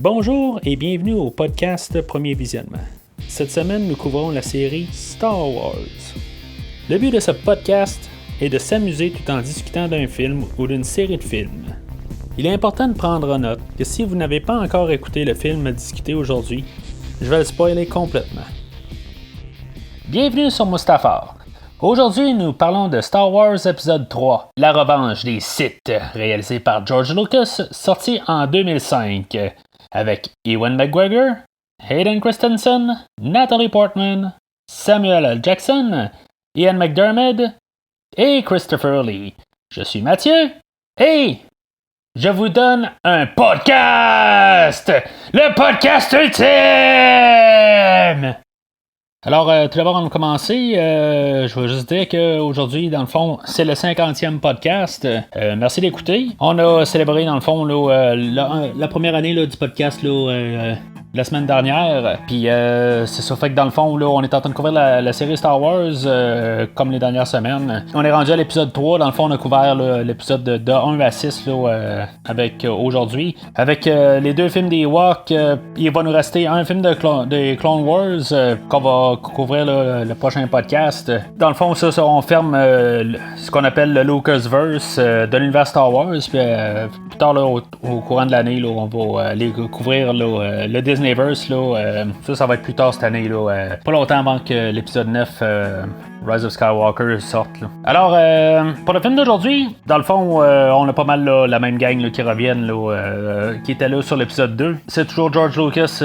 Bonjour et bienvenue au podcast Premier Visionnement. Cette semaine, nous couvrons la série Star Wars. Le but de ce podcast est de s'amuser tout en discutant d'un film ou d'une série de films. Il est important de prendre en note que si vous n'avez pas encore écouté le film à discuter aujourd'hui, je vais le spoiler complètement. Bienvenue sur Mustafar. Aujourd'hui, nous parlons de Star Wars épisode 3, La revanche des Sith, réalisé par George Lucas, sorti en 2005, avec Ewan McGregor, Hayden Christensen, Natalie Portman, Samuel L. Jackson, Ian McDiarmid et Christopher Lee. Je suis Mathieu et je vous donne un podcast! Le podcast ultime! Alors, tout d'abord, avant de commencer, je veux juste dire qu'aujourd'hui, dans le fond, c'est le 50e podcast. Merci d'écouter. On a célébré, dans le fond, la première année du podcast la semaine dernière. Puis, c'est ça fait que, dans le fond, on est en train de couvrir la série Star Wars comme les dernières semaines. On est rendu à l'épisode 3. Dans le fond, on a couvert l'épisode de 1 à 6 avec aujourd'hui. Avec les deux films des Ewoks, il va nous rester un film des Clone Wars qu'on va couvrir le prochain podcast. Dans le fond, ça on ferme ce qu'on appelle le Lucasverse de l'univers Star Wars. Puis plus tard, au courant de l'année, on va aller couvrir le Disneyverse. Ça va être plus tard cette année. Pas longtemps avant que l'épisode 9 Rise of Skywalker sorte. Alors, pour le film d'aujourd'hui, dans le fond, on a pas mal la même gang qui reviennent, qui était là sur l'épisode 2. C'est toujours George Lucas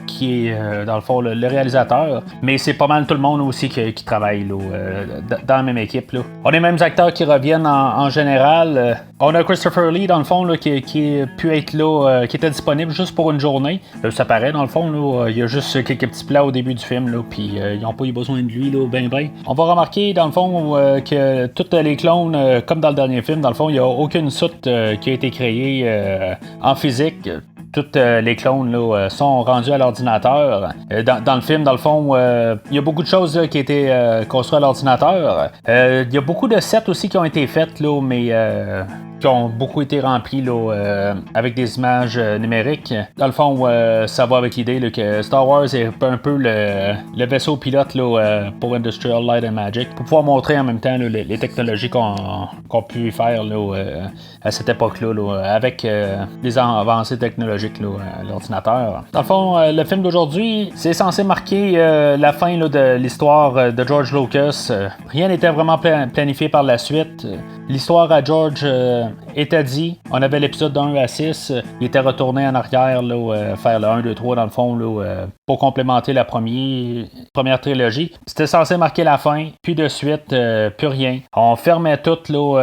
qui est, dans le fond, le réalisateur. Mais c'est pas mal tout le monde aussi qui travaille dans la même équipe. On a les mêmes acteurs qui reviennent en général. On a Christopher Lee, dans le fond, qui pu être là, qui était disponible juste pour une journée. Ça paraît, dans le fond, il y a juste quelques petits plats au début du film, puis ils n'ont pas eu besoin de lui, ben. On va remarquer, dans le fond, que tous les clones, comme dans le dernier film, dans le fond, il n'y a aucune soute qui a été créée en physique. Tous les clones sont rendus à l'ordinateur. Dans le film, dans le fond, il y a beaucoup de choses qui ont été construites à l'ordinateur. Il y a beaucoup de sets aussi qui ont été faites, mais qui ont beaucoup été remplis avec des images numériques. Dans le fond, ça va avec l'idée que Star Wars est un peu le vaisseau pilote pour Industrial Light and Magic, pour pouvoir montrer en même temps les technologies qu'on pu faire à cette époque-là, avec les avancées technologiques à l'ordinateur. Dans le fond, le film d'aujourd'hui, c'est censé marquer la fin de l'histoire de George Lucas. Rien n'était vraiment planifié par la suite. L'histoire à George était dit. On avait l'épisode 1 à 6. Il était retourné en arrière, faire le 1, 2, 3 dans le fond, pour complémenter la première trilogie. C'était censé marquer la fin. Puis de suite, plus rien. On fermait tout.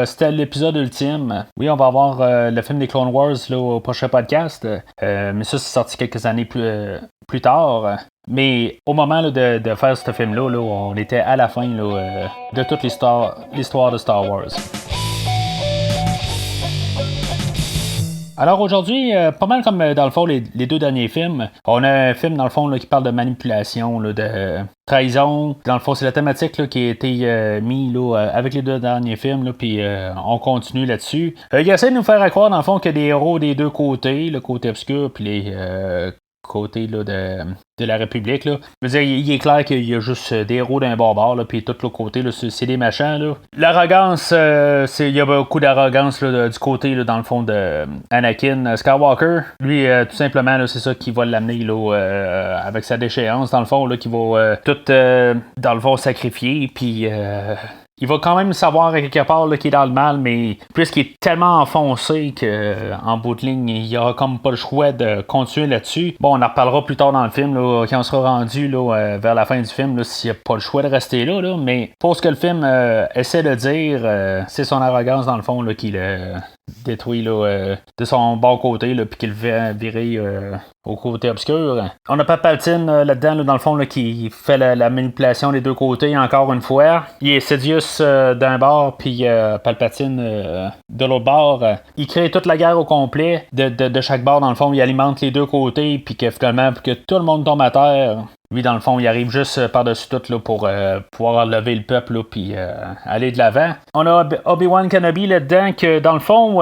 C'était l'épisode ultime. Oui, on va avoir le film des Clone Wars au prochain podcast. Mais ça, c'est sorti quelques années plus tard. Mais au moment de faire ce film-là, on était à la fin de toute l'histoire de Star Wars. Alors aujourd'hui, pas mal comme dans le fond les deux derniers films, on a un film dans le fond qui parle de manipulation, de trahison. Dans le fond, c'est la thématique qui a été mise avec les deux derniers films, puis on continue là-dessus. Il essaie de nous faire croire dans le fond qu'il y a des héros des deux côtés, le côté obscur puis les côté de la République. Je veux dire, il est clair qu'il y a juste des héros d'un bord, puis tout l'autre côté, c'est des méchants. L'arrogance, il y a beaucoup d'arrogance du côté, dans le fond, de Anakin Skywalker. Lui, tout simplement, c'est ça qui va l'amener avec sa déchéance, dans le fond, qui va tout, dans le fond, sacrifier, puis il va quand même savoir à quelque part qu'il est dans le mal, mais puisqu'il est tellement enfoncé qu'en bout de ligne, il aura comme pas le choix de continuer là-dessus. Bon, on en reparlera plus tard dans le film, quand on sera rendu vers la fin du film, s'il n'a pas le choix de rester là, mais pour ce que le film essaie de dire, c'est son arrogance dans le fond qui le détruit de son bon côté, puis qu'il le virer au côté obscur. On a Palpatine là-dedans, dans le fond, qui fait la manipulation des deux côtés encore une fois. Il est Sidious d'un bord, puis Palpatine de l'autre bord. Il crée toute la guerre au complet de chaque bord, dans le fond. Il alimente les deux côtés, puis que finalement, que tout le monde tombe à terre. lui, dans le fond, il arrive juste par-dessus tout là, pour pouvoir lever le peuple puis aller de l'avant. On a Obi-Wan Kenobi là-dedans que, dans le fond,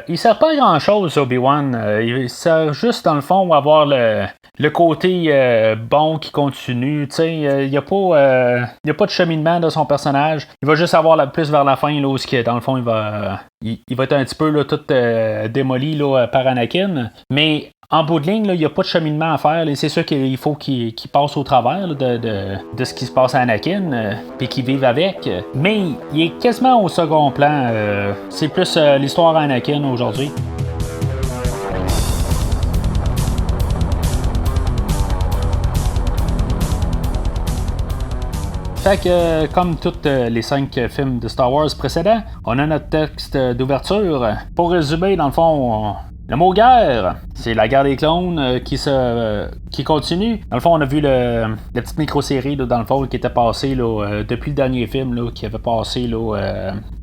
il sert pas à grand-chose, Obi-Wan. Il sert juste, dans le fond, à avoir le côté bon qui continue. Il n'y a pas de cheminement de son personnage. Il va juste avoir plus vers la fin, là, où dans le fond, il va être un petit peu là, tout démoli là, par Anakin. Mais en bout de ligne, il n'y a pas de cheminement à faire. C'est sûr qu'il faut qu'il passe au travers là, de ce qui se passe à Anakin, puis qu'il vive avec. Mais il est quasiment au second plan. C'est plus l'histoire à Anakin aujourd'hui. Fait que, comme tous les 5 films de Star Wars précédents, on a notre texte d'ouverture. Pour résumer, dans le fond, le mot guerre, c'est la guerre des clones qui continue. Dans le fond, on a vu la petite micro-série là, dans le fond qui était passée là, depuis le dernier film là, qui avait passé là,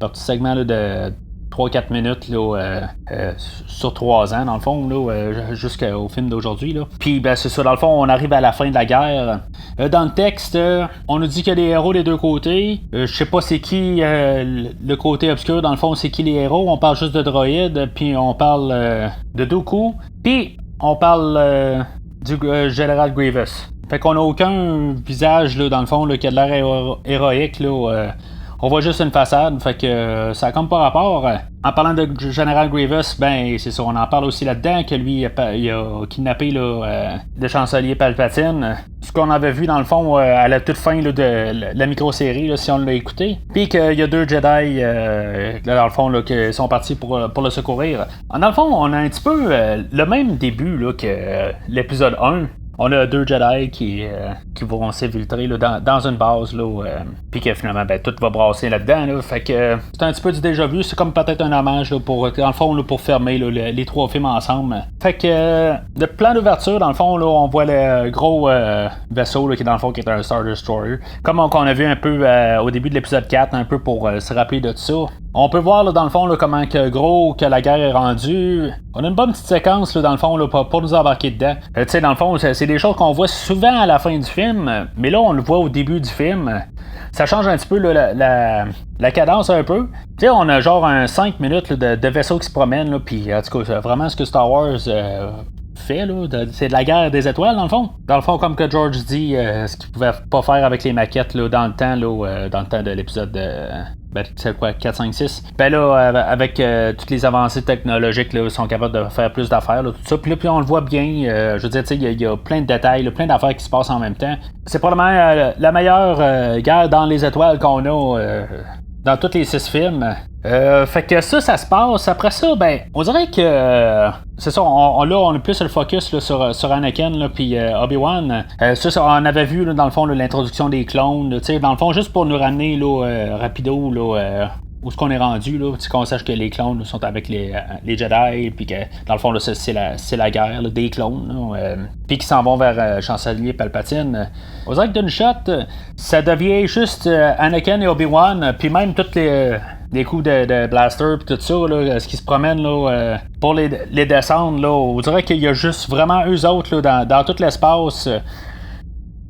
un petit segment là, de 3-4 minutes là, sur 3 ans, dans le fond, là, jusqu'au film d'aujourd'hui. Là. Puis, ben, c'est ça, dans le fond, on arrive à la fin de la guerre. Dans le texte, on nous dit qu'il y a des héros des deux côtés. Je sais pas c'est qui le côté obscur, dans le fond, c'est qui les héros. On parle juste de droïdes, puis on parle de Dooku, puis on parle du général Grievous. Fait qu'on a aucun visage, là, dans le fond, là, qui a de l'air héroïque, là. On voit juste une façade, fait que ça a comme pas rapport. En parlant de General Grievous, ben c'est ça, on en parle aussi là-dedans, que lui, il a kidnappé là, le chancelier Palpatine. Ce qu'on avait vu dans le fond à la toute fin là, de la micro-série, là, si on l'a écouté. Puis qu'il y a 2 Jedi, dans le fond, là, qui sont partis pour le secourir. Dans le fond, on a un petit peu le même début là, que l'épisode 1. On a 2 Jedi qui vont s'infiltrer là, dans une base, puis que finalement, ben, tout va brasser là-dedans. Là, fait que c'est un petit peu du déjà vu. C'est comme peut-être un hommage là, dans le fond, là, pour fermer là, les 3 films ensemble. Fait que le plan d'ouverture, dans le fond, là, on voit le gros vaisseau là, qui dans le fond qui est un Star Destroyer. Comme on a vu un peu au début de l'épisode 4, un peu pour se rappeler de tout ça. On peut voir là, dans le fond là, comment que la guerre est rendue. On a une bonne petite séquence là, dans le fond là, pour nous embarquer dedans. Tu sais, dans le fond, c'est des choses qu'on voit souvent à la fin du film, mais là on le voit au début du film. Ça change un petit peu là, la cadence un peu. Tu sais, on a genre 5 minutes là, de vaisseaux qui se promènent, puis en tout cas, c'est vraiment ce que Star Wars fait, là, c'est de la guerre des étoiles, dans le fond. Dans le fond, comme que George dit, ce qu'il pouvait pas faire avec les maquettes là, dans le temps de l'épisode c'est quoi, 4, 5, 6. Ben là, avec toutes les avancées technologiques, là, ils sont capables de faire plus d'affaires, là, tout ça. Puis on le voit bien, je veux dire, tu sais, il y a plein de détails, là, plein d'affaires qui se passent en même temps. C'est probablement la meilleure guerre dans les étoiles qu'on a dans tous les 6 films. Fait que ça se passe. Après ça, ben, on dirait que c'est ça, on a plus le focus là, sur Anakin puis Obi-Wan. Ça, on avait vu là, dans le fond là, l'introduction des clones, tu sais, dans le fond, juste pour nous ramener là, rapido là, où est-ce qu'on est rendu, là, qu'on sache que les clones là, sont avec les Jedi, puis que dans le fond, là, c'est la guerre là, des clones, puis qu'ils s'en vont vers Chancelier Palpatine. On dirait que d'une shot, ça devient juste Anakin et Obi-Wan, puis même toutes les coups de blaster pis tout ça, là, ce qui se promène là, pour les descendre, là, on dirait qu'il y a juste vraiment eux autres là, dans tout l'espace.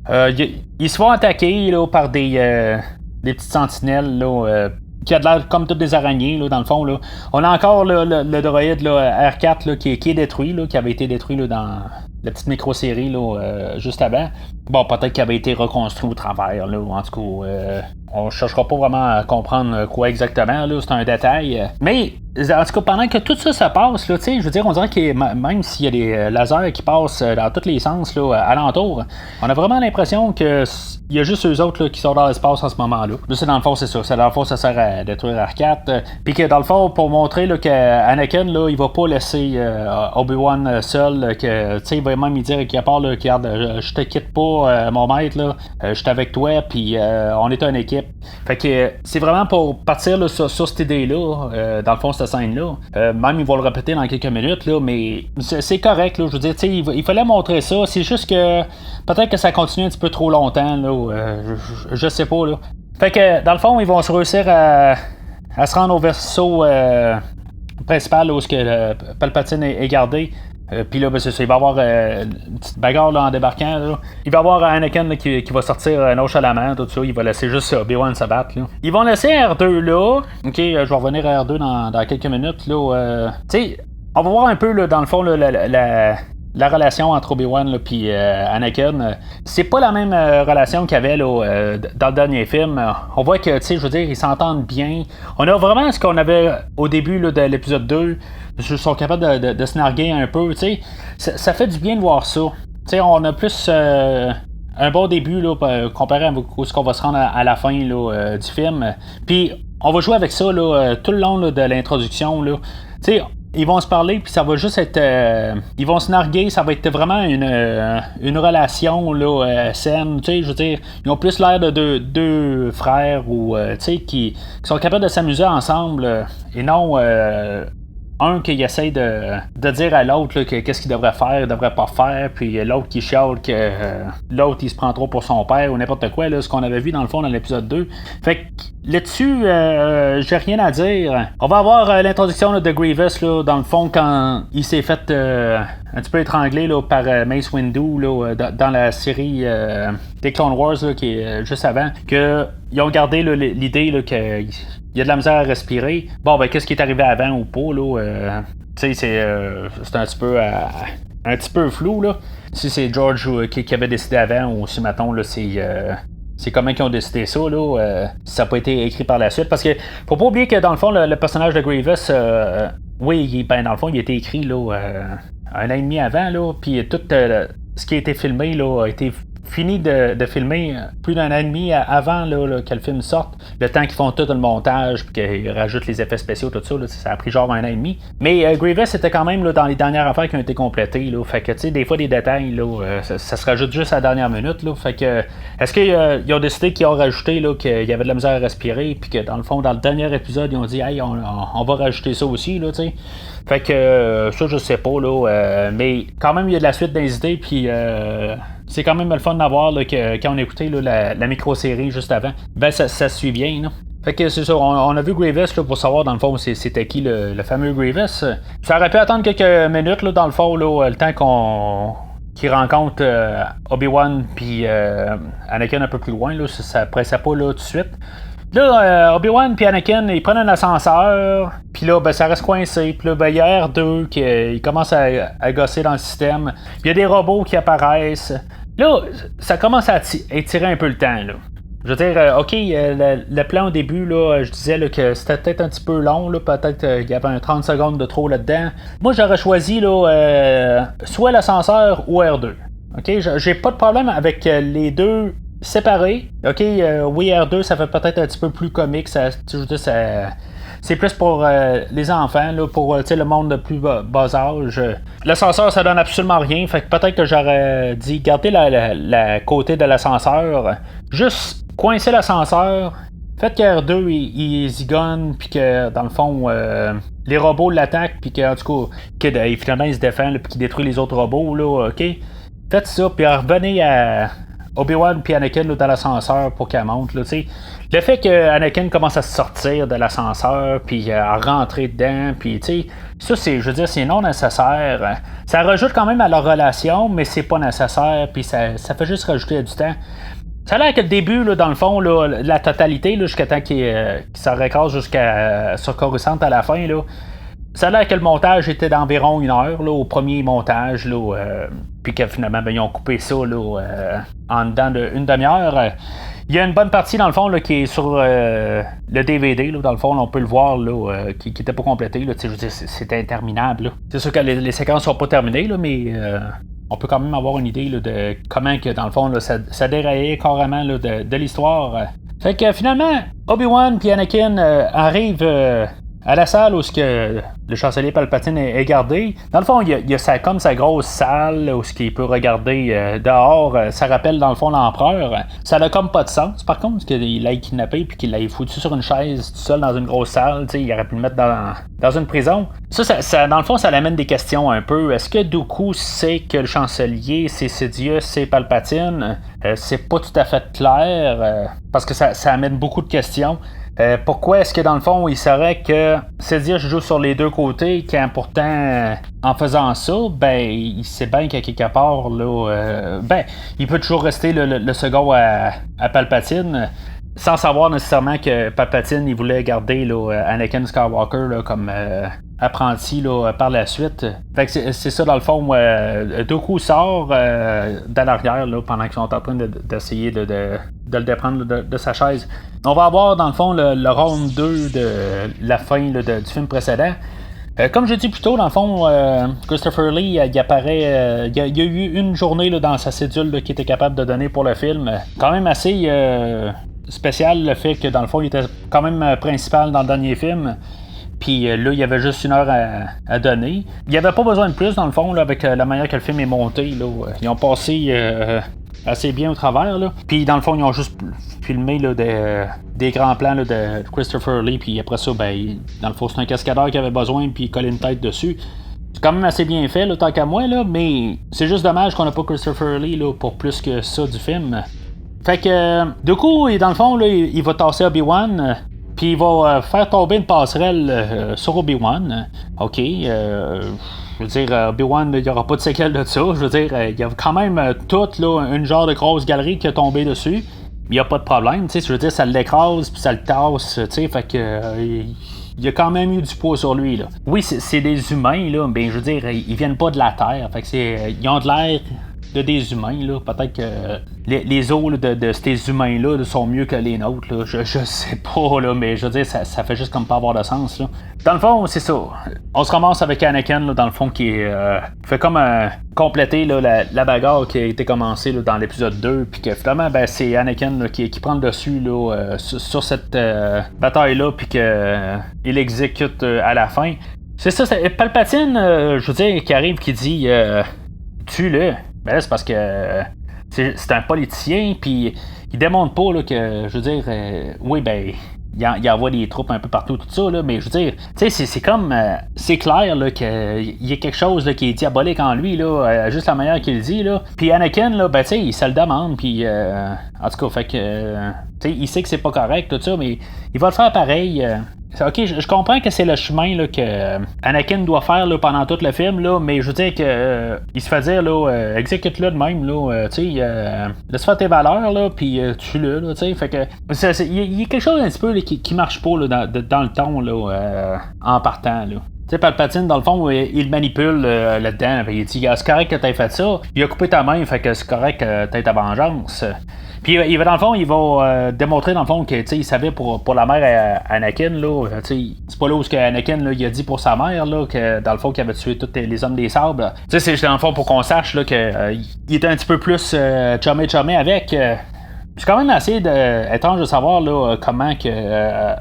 Ils se font attaquer là, par des petites sentinelles là, qui a de l'air comme toutes des araignées, là, dans le fond. Là. On a encore là, le droïde là, R4 là, qui est détruit, là, qui avait été détruit là, dans la petite micro-série là, juste avant. Bon, peut-être qu'il avait été reconstruit au travers, là, en tout cas. On ne cherchera pas vraiment à comprendre quoi exactement, là, c'est un détail. Mais, en tout cas, pendant que tout ça se passe, là, je veux dire, on dirait que même s'il y a des lasers qui passent dans tous les sens là, alentour, on a vraiment l'impression que il y a juste eux autres là, qui sont dans l'espace en ce moment-là. Là, c'est dans le fond, c'est ça. C'est dans le fond, ça sert à détruire R4. Puis que dans le fond, pour montrer là, qu'Anakin, là, il va pas laisser Obi-Wan seul, que, tu sais, il va même lui dire qu'il a part, là, regarde, je te quitte pas, mon maître, là, je suis avec toi, puis on est une équipe. Fait que c'est vraiment pour partir là, sur cette idée-là, dans le fond, cette scène-là. Même ils vont le répéter dans quelques minutes, là, mais c'est correct, là, je veux dire, tu sais, il fallait montrer ça. C'est juste que peut-être que ça continue un petit peu trop longtemps, là, je sais pas, là. Fait que, dans le fond, ils vont se réussir à se rendre au vaisseau principal où Palpatine est gardé. Puis là, ben, c'est ça, il va y avoir une petite bagarre là, en débarquant. Là. Il va y avoir Anakin là, qui va sortir nonchalamment, tout ça. Il va laisser juste Obi-Wan se battre. Là. Ils vont laisser R2 là. Ok, je vais revenir à R2 dans quelques minutes. Là, tu sais, on va voir un peu, là, dans le fond, là, la relation entre Obi-Wan et Anakin. C'est pas la même relation qu'il y avait là, dans le dernier film. On voit que, tu sais, je veux dire, ils s'entendent bien. On a vraiment ce qu'on avait au début là, de l'épisode 2. Ils sont capables de se narguer un peu, tu sais. Ça fait du bien de voir ça. Tu sais, on a plus un bon début là, comparé à ce qu'on va se rendre à la fin là, du film. Puis, on va jouer avec ça là, tout le long là, de l'introduction. Tu sais, ils vont se parler, puis ça va juste être. Ils vont se narguer, ça va être vraiment une relation là, saine. Tu sais, je veux dire, ils ont plus l'air de deux frères ou tu sais, qui sont capables de s'amuser ensemble et non. Un qui essaie de dire à l'autre là, qu'est-ce qu'il devrait faire, il devrait pas faire, puis l'autre qui chiale que l'autre il se prend trop pour son père ou n'importe quoi, là, ce qu'on avait vu dans le fond dans l'épisode 2. Fait que là-dessus, j'ai rien à dire. On va avoir l'introduction là, de Grievous là, dans le fond quand il s'est fait un petit peu étranglé là, par Mace Windu là, dans la série des Clone Wars là, qui est juste avant, que ils ont gardé là, l'idée là, que il y a de la misère à respirer. Bon, ben, qu'est-ce qui est arrivé avant ou pas, là? Tu sais, c'est un petit peu flou, là. Si c'est George qui avait décidé avant, ou si, mettons, là, c'est comment ils ont décidé ça, là. Ça n'a pas été écrit par la suite. Parce que, faut pas oublier que, dans le fond, le personnage de Grievous, oui, ben, dans le fond, il a été écrit, là, un an et demi avant, là. Puis tout ce qui a été filmé, là, a été fini de filmer plus d'un an et demi avant là, que le film sorte. Le temps qu'ils font tout le montage puis qu'ils rajoutent les effets spéciaux, tout ça, là, ça a pris genre un an et demi. Mais Grievous était quand même là, dans les dernières affaires qui ont été complétées. Là, fait que tu sais, des fois des détails, là, ça se rajoute juste à la dernière minute. Là, fait que est-ce qu'ils ont décidé qu'ils ont rajouté là, qu'il y avait de la misère à respirer puis que dans le fond, dans le dernier épisode, ils ont dit hey, on va rajouter ça aussi, là, tu sais. Fait que ça, je sais pas, là. Mais quand même, il y a de la suite des idées, puis c'est quand même le fun d'avoir là, que quand on écoutait là, la micro-série juste avant, ben ça suit bien, là. Fait que c'est ça, on a vu Grievous là, pour savoir dans le fond c'était qui le fameux Grievous. Ça aurait pu attendre quelques minutes là, dans le fond, là, le temps qu'il rencontre Obi-Wan puis Anakin un peu plus loin, là, ça pressait pas là tout de suite. Là, Obi-Wan puis Anakin, ils prennent un ascenseur, puis là, ben, ça reste coincé. Puis là, ben, il y a R2 qui commence à gosser dans le système. Puis il y a des robots qui apparaissent. Là, ça commence à étirer un peu le temps, là. Je veux dire, OK, le plan au début, là, je disais là, que c'était peut-être un petit peu long, là, peut-être qu'il y avait un 30 secondes de trop là-dedans. Moi, j'aurais choisi là, soit l'ascenseur ou R2. OK, j'ai pas de problème avec les deux séparés. OK, oui, R2, ça fait peut-être un petit peu plus comique. Je veux dire, c'est plus pour les enfants, là, pour le monde de plus bas âge. L'ascenseur, ça donne absolument rien. Fait que peut-être que j'aurais dit garder la côté de l'ascenseur. Juste coincer l'ascenseur. Faites que R2 il zigonne, puis que dans le fond, les robots l'attaquent, puis qu'en tout cas, finalement il se défend, puis qu'il détruit les autres robots. Là, OK? Faites ça, puis revenez à Obi-Wan puis Anakin là, dans l'ascenseur pour qu'elle monte. Là, le fait que Anakin commence à sortir de l'ascenseur puis à rentrer dedans, puis ça c'est, je veux dire, c'est non nécessaire. Ça rajoute quand même à leur relation, mais c'est pas nécessaire, puis ça fait juste rajouter du temps. Ça a l'air que le début, là, dans le fond, là, la totalité, là, jusqu'à temps qu'il s'en récrase jusqu'à sur Coruscant à la fin, là. Ça a l'air que le montage était d'environ 1 heure là, au premier montage, là, puis que finalement ben, ils ont coupé ça là, en dedans d'une demi-heure. Il y a une bonne partie dans le fond là, qui est sur le DVD, là, dans le fond, là, on peut le voir là, qui n'était pas complété. Là, je veux dire, c'était interminable. Là. C'est sûr que les séquences sont pas terminées, là, mais on peut quand même avoir une idée là, de comment que dans le fond là, ça déraillait carrément là, de l'histoire. Fait que finalement, Obi-Wan et Anakin arrivent à la salle où le chancelier Palpatine est gardé. Dans le fond, il y a comme sa grosse salle où il peut regarder dehors. Ça rappelle dans le fond l'empereur. Ça n'a comme pas de sens. Par contre, qu'il l'ait kidnappé puis qu'il l'ait foutu sur une chaise tout seul dans une grosse salle, il aurait pu le mettre dans une prison. Ça, dans le fond, ça l'amène des questions un peu. Est-ce que Dooku sait que le chancelier, c'est Sidious, c'est Palpatine? C'est pas tout à fait clair parce que ça amène beaucoup de questions. Pourquoi est-ce que dans le fond, il saurait que Sidious joue sur les deux côtés, quand pourtant, en faisant ça, ben, il sait bien qu'à quelque part, là, il peut toujours rester le second à Palpatine, sans savoir nécessairement que Palpatine, il voulait garder là, Anakin Skywalker là, comme apprenti là, par la suite. Fait que c'est ça, dans le fond, Dooku sort dans l'arrière là, pendant qu'ils sont en train d'essayer de le déprendre de sa chaise. On va avoir, dans le fond, le round 2 de la fin là, du film précédent. Comme je dis plus tôt, dans le fond, Christopher Lee, il apparaît. Il y a eu une journée là, dans sa cédule là, qu'il était capable de donner pour le film. Quand même assez spécial le fait que, dans le fond, il était quand même principal dans le dernier film. Puis là, il y avait juste 1 heure à donner. Il n'y avait pas besoin de plus, dans le fond, là, avec la manière que le film est monté. Là. Ils ont passé assez bien au travers. Là. Puis dans le fond, ils ont juste filmé là, des grands plans là, de Christopher Lee. Puis après ça, ben, dans le fond, c'est un cascadeur qui avait besoin, puis il collait une tête dessus. C'est quand même assez bien fait, là, tant qu'à moi, là, mais c'est juste dommage qu'on n'a pas Christopher Lee là, pour plus que ça du film. Fait que, du coup, dans le fond, là, il va tasser Obi-Wan. Puis il va faire tomber une passerelle sur Obi-Wan. OK. Je veux dire, Obi-Wan, il n'y aura pas de séquelles de ça. Je veux dire, il y a quand même tout, là, une genre de grosse galerie qui est tombée dessus. Il n'y a pas de problème. Je veux dire, ça l'écrase puis ça le tasse. Fait que. Il y a quand même eu du poids sur lui. Là. Oui, c'est des humains, là, mais je veux dire, ils viennent pas de la Terre. Fait que ils ont de l'air de des humains. Là. Peut-être que les os là, de ces humains-là là, sont mieux que les nôtres. Là. Je sais pas, là, mais je veux dire, ça fait juste comme pas avoir de sens. Là. Dans le fond, c'est ça. On se ramasse avec Anakin, là, dans le fond, qui fait comme compléter là, la bagarre qui a été commencée là, dans l'épisode 2. Puis que finalement, ben, c'est Anakin là, qui prend le dessus là, sur cette bataille-là. Puis qu'il exécute à la fin. C'est ça, c'est Palpatine, je veux dire, qui arrive, qui dit tue-le. Ben là, c'est parce que c'est un politicien, puis il démontre pas là, que, je veux dire, oui, ben, il envoie des troupes un peu partout, tout ça, là, mais je veux dire, tu sais, c'est comme, c'est clair là, qu'il y a quelque chose là, qui est diabolique en lui, là, juste la manière qu'il le dit, là. Puis Anakin, là, ben, tu sais, il se le demande, puis, en tout cas, fait que, tu sais, il sait que c'est pas correct, tout ça, mais il va le faire pareil. Ok, je comprends que c'est le chemin là, que Anakin doit faire là, pendant tout le film, là, mais je veux dire que il se fait dire là, exécute-le de même, là, tu sais, laisse faire tes valeurs, là, puis tue-le, là, tu sais, fait que il y a quelque chose un petit peu là, qui marche pas là, dans le ton là, en partant, là. Tu sais, Palpatine, dans le fond, il manipule là-dedans. Il dit c'est correct que t'aies fait ça. Il a coupé ta main, fait que c'est correct que t'aies ta vengeance. Puis il va, dans le fond, il va démontrer dans le fond que il savait pour la mère à Anakin, là. C'est pas là où Anakin là, il a dit pour sa mère là, que dans le fond qu'il avait tué tous les hommes des sables. C'est dans le fond pour qu'on sache là, qu'il était un petit peu plus chumé avec. C'est quand même assez étrange de savoir là, comment que.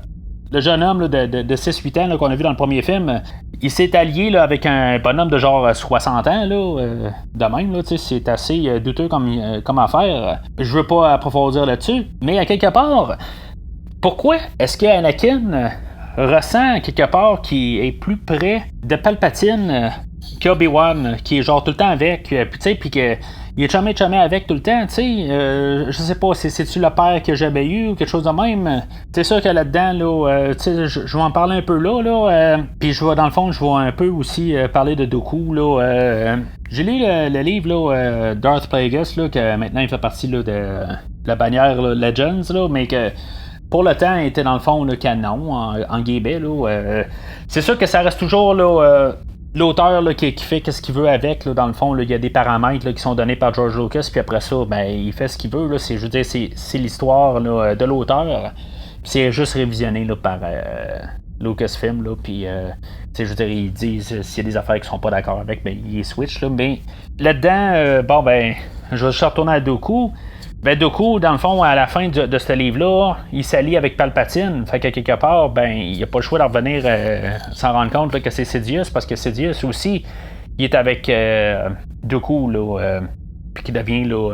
Le jeune homme là, de 6-8 ans là, qu'on a vu dans le premier film, il s'est allié là, avec un bonhomme de genre 60 ans, là, de même, là, c'est assez douteux comme affaire. Je veux pas approfondir là-dessus, mais à quelque part, pourquoi est-ce que Anakin ressent quelque part qu'il est plus près de Palpatine qu'Obi-Wan, qui est genre tout le temps avec, puis tu sais, puis que il est jamais avec tout le temps, tu sais. Je sais pas, c'est-tu le père que j'avais eu ou quelque chose de même. C'est sûr que là-dedans, là, tu sais, je vais en parler un peu là, puis je vais, dans le fond, je vais un peu aussi parler de Dooku, là. J'ai lu le livre, là, Darth Plagueis, là, que maintenant il fait partie, là, de la bannière là, Legends, là, mais que pour le temps, il était dans le fond, le canon, en guillemets, là. C'est sûr que ça reste toujours, là, l'auteur là, qui fait ce qu'il veut avec, là, dans le fond, il y a des paramètres là, qui sont donnés par George Lucas, puis après ça, ben, il fait ce qu'il veut. Là, je veux dire, c'est l'histoire là, de l'auteur. C'est juste révisionné là, par Lucasfilm. Là, puis, je veux dire, ils disent s'il y a des affaires qui sont pas d'accord avec, ben, ils switchent. Là, mais là-dedans, bon, ben, je vais juste retourner à Dooku. Ben, Dooku, dans le fond, à la fin de ce livre-là, il s'allie avec Palpatine. Fait que quelque part, ben, il n'a pas le choix de revenir s'en rendre compte là, que c'est Sidious, parce que Sidious aussi, il est avec Dooku, là, puis qui devient là,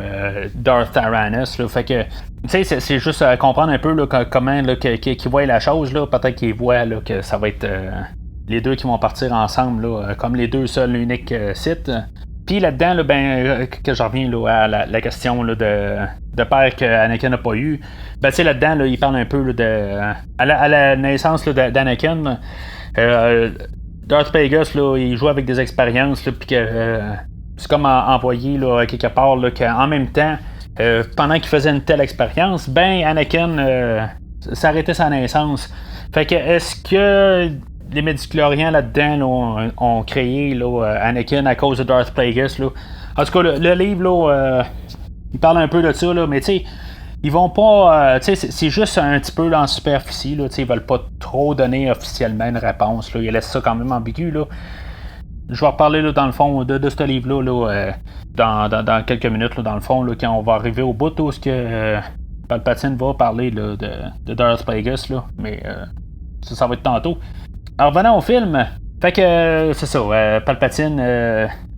Darth Tyrannus. Là, fait que, tu sais, c'est juste à comprendre un peu là, comment là, qu'il voit la chose. Là, peut-être qu'il voit là, que ça va être les deux qui vont partir ensemble, là, comme les deux seuls uniques sites. Puis là-dedans, là, ben, que je reviens là, à la question là, de père qu'Anakin n'a pas eu. Ben, tu sais, là-dedans, là, il parle un peu là, à la naissance là, d'Anakin. Darth Plagueis, là, il joue avec des expériences, puis que c'est comme envoyé là, quelque part là, qu'en même temps, pendant qu'il faisait une telle expérience, ben Anakin s'arrêtait sa naissance. Fait que est-ce que les médicloriens là-dedans là, ont créé là, Anakin à cause de Darth Plagueis là? En tout cas, le livre là, il parle un peu de ça, là, mais tu sais, ils vont pas. Tu sais, c'est juste un petit peu en superficie, là, tu sais, ils veulent pas trop donner officiellement une réponse, là, ils laissent ça quand même ambigu, là. Je vais reparler là, dans le fond de ce livre-là là, dans quelques minutes, là, dans le fond, là, quand on va arriver au bout où ce que Palpatine va parler là, de Darth Plagueis, là, mais ça va être tantôt. Alors revenons au film. Fait que c'est ça, Palpatine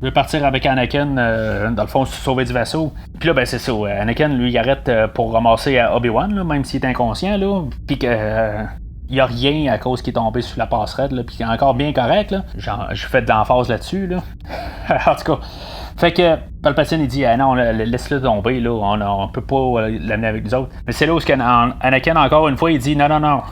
veut partir avec Anakin, dans le fond, se sauver du vaisseau. Puis là, ben c'est ça, Anakin, lui, il arrête pour ramasser Obi-Wan, là, même s'il est inconscient, là. Puis que il n'y a rien à cause qu'il est tombé sur la passerelle, là, puis qu'il est encore bien correct, là. Genre, je fais de l'emphase là-dessus, là. En tout cas, fait que Palpatine, il dit, ah non, laisse-le tomber, là, on peut pas l'amener avec nous autres. Mais c'est là où Anakin, encore une fois, il dit, non,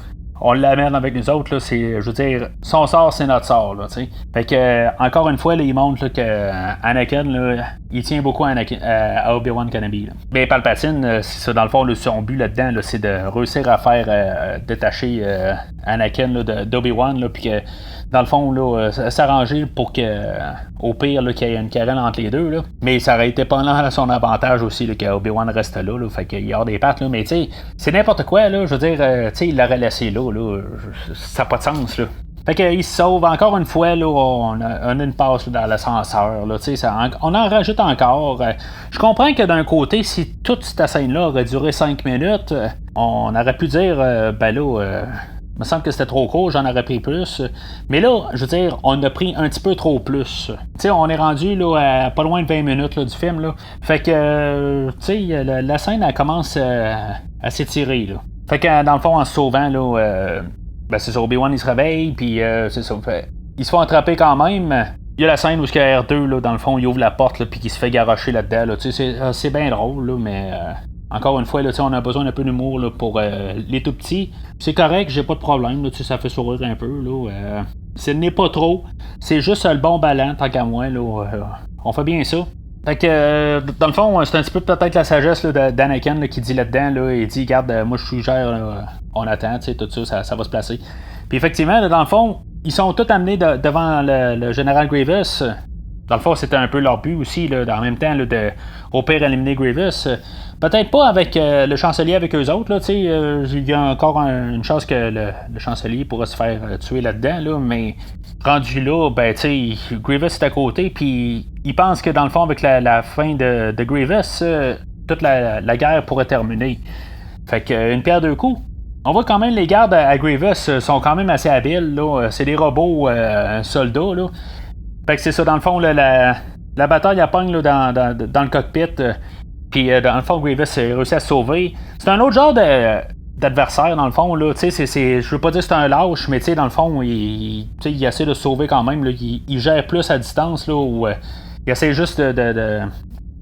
on l'amène avec nous autres, là, c'est, je veux dire, son sort, c'est notre sort, là, tu sais. Fait que, encore une fois, là, il montre là, que Anakin, là, il tient beaucoup à Obi-Wan Kenobi, là. Mais Palpatine, c'est ça, dans le fond, là, son but là-dedans, là, c'est de réussir à faire détacher Anakin là, d'Obi-Wan, là, puis que, dans le fond, là, s'arranger pour que, au pire, là, qu'il y ait une querelle entre les deux, là. Mais ça aurait été pas là à son avantage aussi, là, qu'Obi-Wan reste là, fait qu'il y a des pattes, là. Mais, tu sais, c'est n'importe quoi, là. Je veux dire, tu sais, il l'aurait laissé là, ça n'a pas de sens, là. Fait qu'il se sauve encore une fois, là, on a une passe là, dans l'ascenseur, là, on en rajoute encore. Je comprends que d'un côté, si toute cette scène-là aurait duré 5 minutes, on aurait pu dire, ben là, il me semble que c'était trop court, j'en aurais pris plus. Mais là, je veux dire, on a pris un petit peu trop plus. Tu sais, on est rendu là, à pas loin de 20 minutes là, du film, là. Fait que, tu sais, la scène, elle commence à s'étirer, là. Fait que, dans le fond, en se sauvant, là, ben c'est ça, Obi-Wan, il se réveille, puis c'est ça. Fait, ils se font attraper quand même. Il y a la scène où ce R2, là, dans le fond, il ouvre la porte, puis qu'il se fait garrocher là-dedans, là. Tu sais, c'est bien drôle, là, mais... encore une fois, là, on a besoin d'un peu d'humour là, pour les tout petits. C'est correct, j'ai pas de problème. Là, ça fait sourire un peu. Là, ce n'est pas trop. C'est juste le bon ballon, tant qu'à moi. Là, on fait bien ça. Fait que, dans le fond, c'est un petit peu peut-être la sagesse là, d'Anakin là, qui dit là-dedans. Là, il dit, regarde, moi je suggère, on attend, tout ça, ça va se placer. Puis effectivement, là, dans le fond, ils sont tous amenés devant le général Grievous. Dans le fond, c'était un peu leur but aussi, là, en même temps, là, de au pire éliminer Grievous. Peut-être pas avec le chancelier avec eux autres, là, il y a encore une chance que le chancelier pourra se faire tuer là-dedans, là, mais rendu là, ben, Grievous est à côté, puis il pense que dans le fond, avec la fin de Grievous, toute la guerre pourrait terminer. Fait que une pierre deux coups. On voit quand même les gardes à Grievous sont quand même assez habiles, là. C'est des robots soldats, là. Fait que c'est ça, dans le fond, là, la bataille elle pogne là, dans le cockpit. Puis dans le fond, Grievous a réussi à se sauver. C'est un autre genre d'adversaire, dans le fond. Là, je veux pas dire que c'est un lâche, mais dans le fond, il essaie de se sauver quand même. Là, il gère plus à distance. Là, où, il essaie juste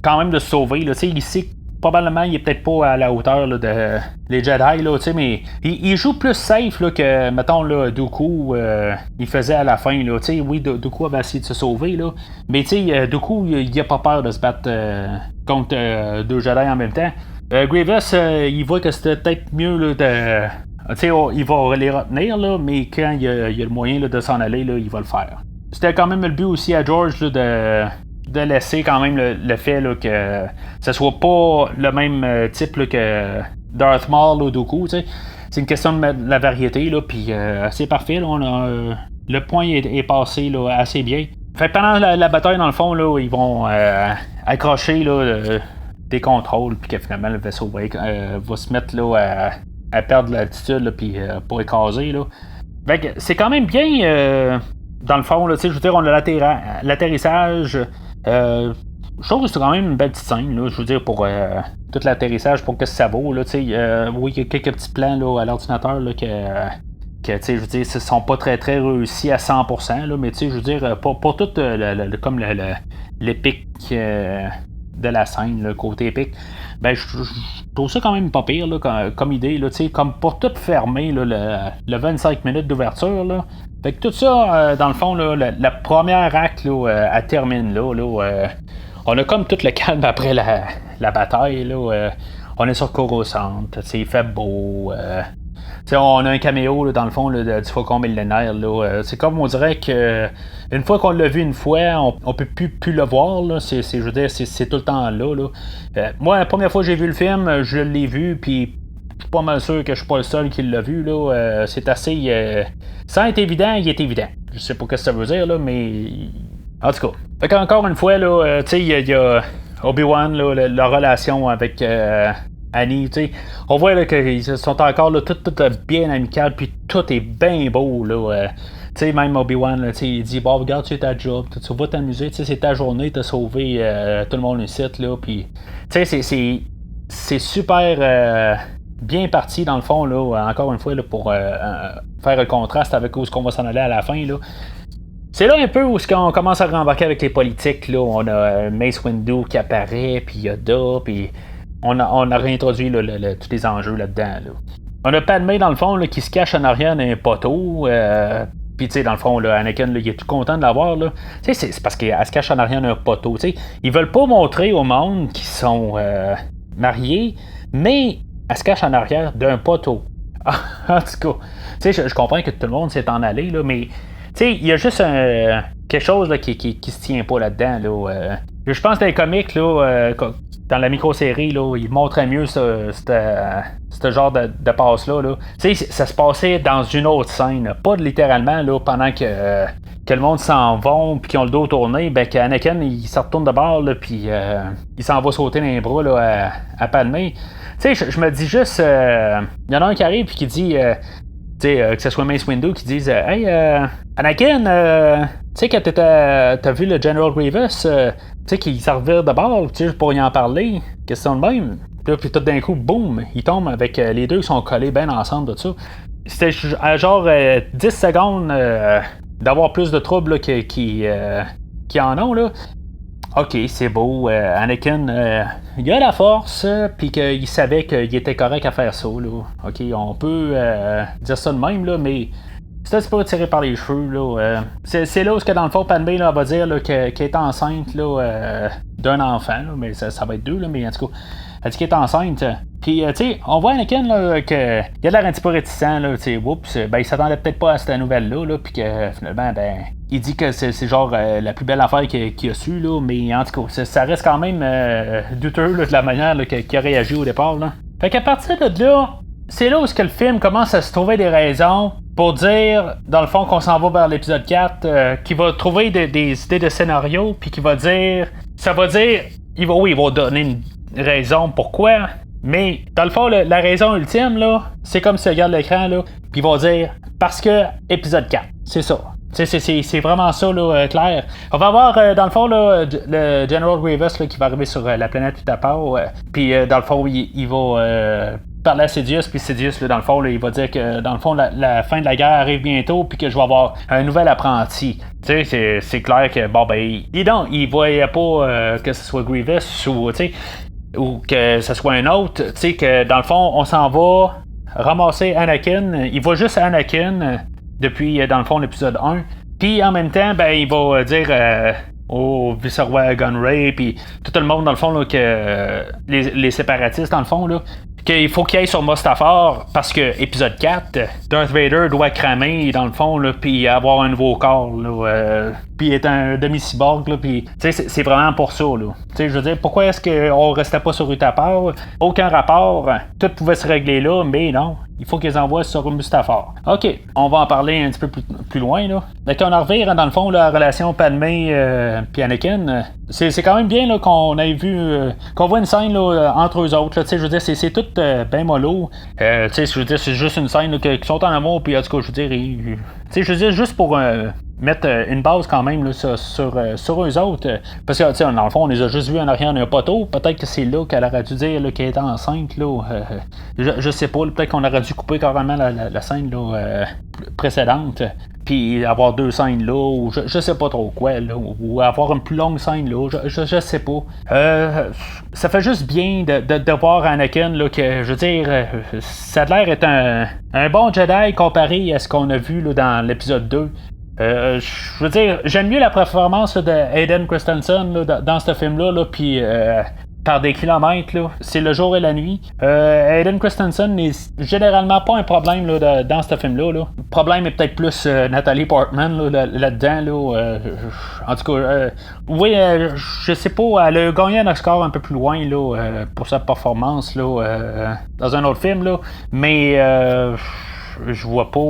quand même de se sauver. Là, il sait que probablement il est peut-être pas à la hauteur là, les Jedi, là, mais il joue plus safe là, que, mettons, là, Dooku il faisait à la fin. Là, oui, Dooku avait essayé de se sauver, là, mais Dooku, il a pas peur de se battre contre deux Jedi en même temps. Grievous, il voit que c'était peut-être mieux là, il va les retenir, là, mais quand il y a le moyen là, de s'en aller, là, il va le faire. C'était quand même le but aussi à George là, de laisser quand même le fait là, que ce soit pas le même type là, que Darth Maul ou Dooku. C'est une question de la variété, là, puis c'est parfait. Là, on a, le point est passé là, assez bien. Fait que pendant la bataille, dans le fond, là, ils vont accrocher là, des contrôles, puis que finalement le vaisseau va se mettre là, à perdre l'altitude, puis pour écraser. Là. Fait que c'est quand même bien, dans le fond, là, je veux dire, on a l'atterrissage. Je trouve que c'est quand même une belle petite scène, là, je veux dire, pour tout l'atterrissage, pour que ça vaut. Là, oui, il y a quelques petits plans là, à l'ordinateur là, que je veux dire, ce sont pas très très réussis à 100%, là, mais je veux dire, pour tout comme l'épique de la scène, le côté épique. Ben, je trouve ça quand même pas pire là, comme idée, là, comme pour tout fermer là, le 25 minutes d'ouverture. Là. Fait que tout ça, dans le fond, là, la première acte, là, elle termine là, on a comme tout le calme après la bataille. Là, on est sur Coruscant, il fait beau. On a un caméo là, dans le fond là, du Faucon millénaire. Là, c'est comme on dirait que une fois qu'on l'a vu une fois, on peut plus le voir. Là, je veux dire, c'est tout le temps là. Moi, la première fois que j'ai vu le film, je l'ai vu, puis je suis pas mal sûr que je suis pas le seul qui l'a vu. Là, c'est assez. Sans être évident, il est évident. Je sais pas ce que ça veut dire, là, mais. En tout cas. Fait qu'encore une fois, là, il y a Obi-Wan, là, la relation avec. Annie, tu sais, on voit là, qu'ils sont encore là, tout bien amical, puis tout est bien beau, là. Tu sais, même Obi-Wan, là, il dit, bon, regarde, tu es ta job, tu vas t'amuser, tu sais, c'est ta journée, t'as sauvé tout le monde ici, là, puis, tu sais, c'est super bien parti, dans le fond, là, encore une fois, là, pour faire le contraste avec où est-ce qu'on va s'en aller à la fin, là. C'est là un peu où on commence à rembarquer avec les politiques, là, on a Mace Windu qui apparaît, puis Yoda, puis... On a réintroduit tous les enjeux là-dedans. Là. On a Padmé, dans le fond, là, qui se cache en arrière d'un poteau. Puis, tu sais, dans le fond, là, Anakin, là, il est tout content de l'avoir. C'est parce qu'elle se cache en arrière d'un poteau. T'sais. Ils veulent pas montrer au monde qu'ils sont mariés, mais elle se cache en arrière d'un poteau. En tout cas, je comprends que tout le monde s'est en allé, là, mais il y a juste quelque chose là, qui se tient pas là-dedans. Là, je pense que dans les comics, là, dans la micro-série, là, ils montraient mieux ce genre de passe-là. Là. Ça se passait dans une autre scène. Pas littéralement là, pendant que le monde s'en va puis qu'ils ont le dos tourné, ben qu'Anakin il se retourne de bord puis il s'en va sauter dans les bras là, à Padmé. Je me dis juste, il y en a un qui arrive et qui dit, que ce soit Mace Windu qui dise hey, Anakin, tu sais, quand t'as vu le General Grievous, tu sais, qu'il s'en revire de bord, tu sais, pour y en parler, question de même. Puis tout d'un coup, boum, il tombe avec les deux qui sont collés bien ensemble, tout ça. C'était genre 10 secondes d'avoir plus de troubles là, qui en ont, là. Ok, c'est beau. Anakin, il a la force, puis qu'il savait qu'il était correct à faire ça, là. Ok, on peut dire ça de même, là, mais c'est un petit peu tiré par les cheveux, là. C'est là où, dans le fond, Padmé là, va dire là, qu'elle est enceinte là, d'un enfant, là, mais ça va être deux, là, mais en tout cas, elle dit qu'elle est enceinte. Puis, tu sais, on voit Anakin, là, qu'il a l'air un petit peu réticent, là, tu sais, oups, ben, il s'attendait peut-être pas à cette nouvelle-là, là, puis que finalement, ben, il dit que c'est genre la plus belle affaire qu'il a su, là, mais en tout cas, ça reste quand même douteux, là, de la manière là, qu'il a réagi au départ, là. Fait qu'à partir de là, c'est là où le film commence à se trouver des raisons pour dire, dans le fond, qu'on s'en va vers l'épisode 4, qu'il va trouver des idées de scénario, puis qu'il va dire, ça va dire, il va donner une raison pourquoi, mais dans le fond, la raison ultime, là, c'est comme si tu regardes l'écran, là, puis il va dire, parce que épisode 4, c'est ça. C'est vraiment ça, là, clair. On va avoir, dans le fond, là, le General Grievous là, qui va arriver sur la planète Utapau, puis dans le fond, il va parler à Sidious, puis Sidious, là, dans le fond, là, il va dire que, dans le fond, la fin de la guerre arrive bientôt, puis que je vais avoir un nouvel apprenti. Tu sais, c'est clair que, bon, ben, il voyait pas que ce soit Grievous ou que ce soit un autre, tu sais, que, dans le fond, on s'en va ramasser Anakin. Il voit juste Anakin depuis, dans le fond, l'épisode 1. Puis, en même temps, ben, il va dire au vice-roi Gunray, puis tout le monde, dans le fond, là, que les séparatistes, dans le fond, là, qu'il faut qu'il aille sur Mustafar parce que épisode 4, Darth Vader doit cramer dans le fond là, puis avoir un nouveau corps là, puis être un demi-cyborg là, puis c'est vraiment pour ça là. Je veux dire, pourquoi est-ce qu'on restait pas sur Utapau? Aucun rapport, tout pouvait se régler là, mais non. Il faut qu'ils envoient sur Mustafar. OK, on va en parler un petit peu plus loin. Là. Donc, on en revient, dans le fond, la relation Padmé et Anakin. C'est quand même bien là, qu'on ait vu, qu'on voit une scène là, entre eux autres. Là, je veux dire, c'est tout bien mollo. Je veux dire, c'est juste une scène là, qui sont en amour. Puis, en tout cas, je veux dire, je veux dire juste pour mettre une base quand même là, sur eux autres. Parce que, dans le fond, on les a juste vus en arrière d'un poteau. Peut-être que c'est là qu'elle aurait dû dire qu'elle était enceinte. Là, je sais pas. Peut-être qu'on aurait dû couper carrément la scène là, précédente. Puis avoir 2 scènes là, ou je sais pas trop quoi, là, ou avoir une plus longue scène là, je sais pas. Ça fait juste bien de voir Anakin, là, que, je veux dire, ça a l'air d'être un bon Jedi comparé à ce qu'on a vu là, dans l'épisode 2. Je veux dire, j'aime mieux la performance là, de Hayden Christensen là, dans ce film-là, là, puis par des kilomètres, là. C'est le jour et la nuit. Hayden Christensen n'est généralement pas un problème là, dans ce film-là. Là. Le problème est peut-être plus Natalie Portman là-dedans. Là, en tout cas, oui, je sais pas, elle a gagné un Oscar un peu plus loin là, pour sa performance là, dans un autre film, là, mais je vois pas.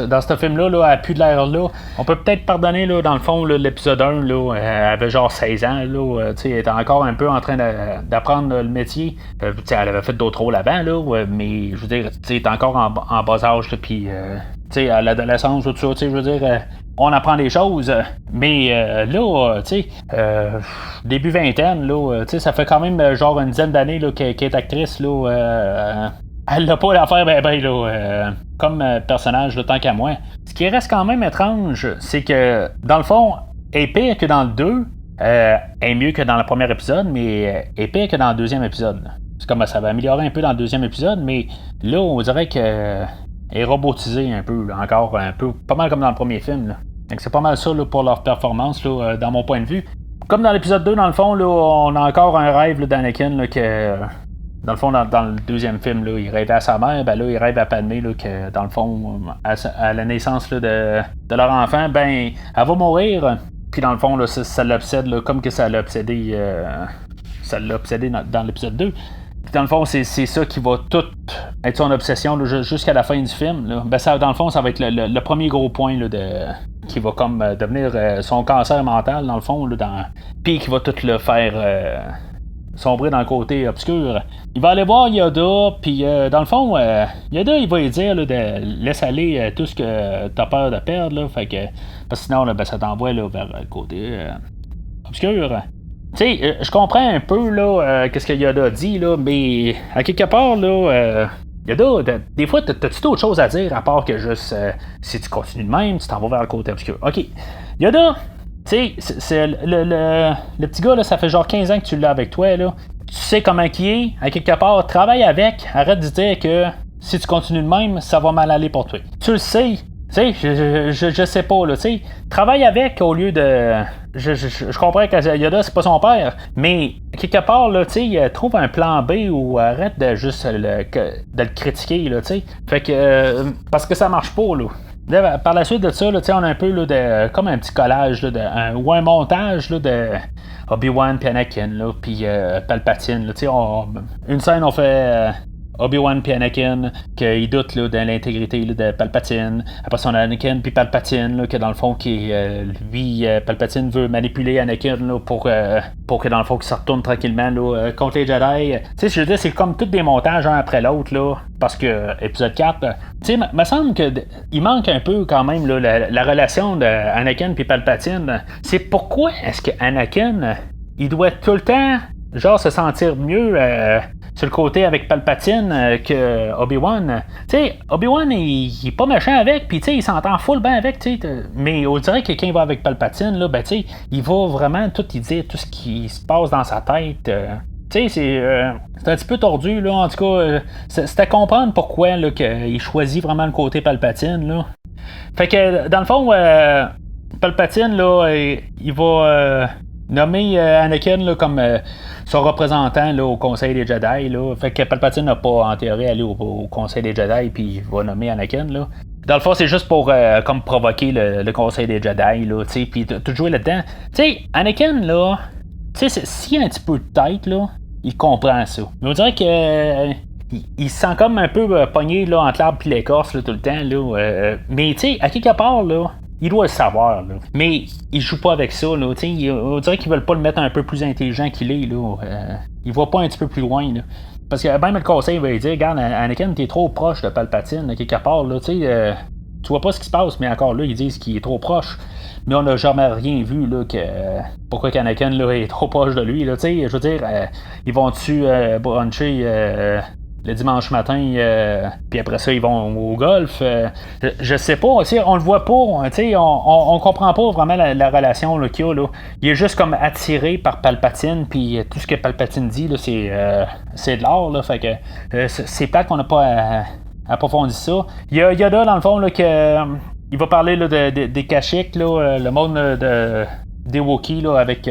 Dans ce film-là, là, elle a plus de l'air là. On peut peut-être pardonner, là, dans le fond, là, l'épisode 1, là, elle avait genre 16 ans. Là, elle était encore un peu en train d'apprendre le métier. Elle avait fait d'autres rôles avant, là, mais je veux dire, elle est encore en bas âge. Puis, à l'adolescence, tout ça, je veux dire. On apprend des choses, mais là, début vingtaine, là, ça fait quand même genre une dizaine d'années là, qu'elle est actrice, là, elle n'a pas l'affaire là, comme personnage, là, tant qu'à moi. Ce qui reste quand même étrange, c'est que, dans le fond, elle est pire que dans le 2, elle est mieux que dans le premier épisode, mais elle est pire que dans le deuxième épisode. C'est comme ça va améliorer un peu dans le deuxième épisode, mais là, on dirait qu'elle est robotisée un peu, là, encore un peu, pas mal comme dans le premier film. Là. Donc c'est pas mal ça là, pour leur performance, là, dans mon point de vue. Comme dans l'épisode 2, dans le fond, là, on a encore un rêve là, d'Anakin là, que... Dans le fond, dans le deuxième film, là, il rêvait à sa mère, ben là, il rêve à Padmé, là, que dans le fond, à la naissance là, de leur enfant, ben, elle va mourir. Puis dans le fond, là, ça l'obsède, là, comme que ça l'a obsédé, dans l'épisode 2. Puis dans le fond, c'est ça qui va tout être son obsession là, jusqu'à la fin du film. Là. Ben, ça, dans le fond, ça va être le premier gros point là, qui va comme devenir son cancer mental, dans le fond, là, puis qui va tout le faire... sombrer dans le côté obscur. Il va aller voir Yoda, puis dans le fond, Yoda, il va lui dire là, de laisse aller tout ce que t'as peur de perdre, là, fait que, parce que sinon, là, ben, ça t'envoie là, vers le côté obscur. Tu sais, je comprends un peu là, qu'est-ce que Yoda dit, là, mais à quelque part, là, Yoda, des fois, t'as-tu d'autres choses à dire à part que juste si tu continues de même, tu t'en vas vers le côté obscur. Ok. Yoda, tu sais, c'est le petit gars, là, ça fait genre 15 ans que tu l'as avec toi, là. Tu sais comment il est, à quelque part, travaille avec, arrête de dire que si tu continues de même, ça va mal aller pour toi. Tu le sais, tu sais, je sais pas, là, tu sais, travaille avec au lieu de... Je comprends que Yoda, c'est pas son père, mais quelque part, là, tu sais, trouve un plan B ou arrête de juste de le critiquer, là, tu sais. Fait que, parce que ça marche pas, là. Là, par la suite de ça, là, on a un peu là, comme un petit collage là, ou un montage là, de Obi-Wan et Anakin, puis Palpatine. Là, une scène, on fait Obi-Wan et Anakin, qu'ils doutent là, de l'intégrité là, de Palpatine. Après ça, on a Anakin puis Palpatine, là, que dans le fond, lui, Palpatine veut manipuler Anakin là, pour que dans le fond, qu'il se retourne tranquillement là, contre les Jedi. Tu sais, je veux dire, c'est comme tous des montages un après l'autre, là, parce que épisode 4, tu sais, me semble qu'il manque un peu quand même là, la relation d'Anakin puis Palpatine. C'est pourquoi est-ce que Anakin, il doit tout le temps, genre, se sentir mieux sur le côté avec Palpatine que Obi-Wan. Tu sais, Obi-Wan, il est pas méchant avec, puis tu sais, il s'entend full bien avec, tu sais. Mais on dirait que quand il va avec Palpatine, là, ben tu sais, il va vraiment tout y dire, tout ce qui se passe dans sa tête. Tu sais, c'est un petit peu tordu, là, en tout cas. C'est à comprendre pourquoi là, qu'il choisit vraiment le côté Palpatine, là. Fait que, dans le fond, Palpatine, là, il va nommer Anakin là, comme son représentant là, au Conseil des Jedi. Là. Fait que Palpatine n'a pas, en théorie, allé au Conseil des Jedi, puis il va nommer Anakin. Là. Dans le fond, c'est juste pour comme provoquer le Conseil des Jedi, là, puis tout jouer là-dedans. Tu sais, Anakin, là, s'il a un petit peu de tête, là, il comprend ça. Mais on dirait que... il se sent comme un peu pogné là, entre l'arbre et l'écorce là, tout le temps. Là, mais tu sais, à quelque part, là, il doit le savoir. Là. Mais il joue pas avec ça. Là, on dirait qu'ils veulent pas le mettre un peu plus intelligent qu'il est. Là, il voit pas un petit peu plus loin. Là. Parce que même le conseil va lui dire, regarde, Anakin, t'es trop proche de Palpatine, à quelque part. Là, tu vois pas ce qui se passe, mais encore là, ils disent qu'il est trop proche. Mais on n'a jamais rien vu là, pourquoi Anakin là, est trop proche de lui. Là, je veux dire, ils vont-tu bruncher le dimanche matin, puis après ça, ils vont au golf. Je sais pas, on le voit pas, on comprend pas vraiment la relation là, qu'il y a. Là. Il est juste comme attiré par Palpatine, puis tout ce que Palpatine dit, là, c'est de l'or. Là, fait que c'est plate qu'on n'a pas approfondi ça. Il y a Yoda, dans le fond, là, il va parler là, des Kashyyyk, là, le monde des Wookiees là, avec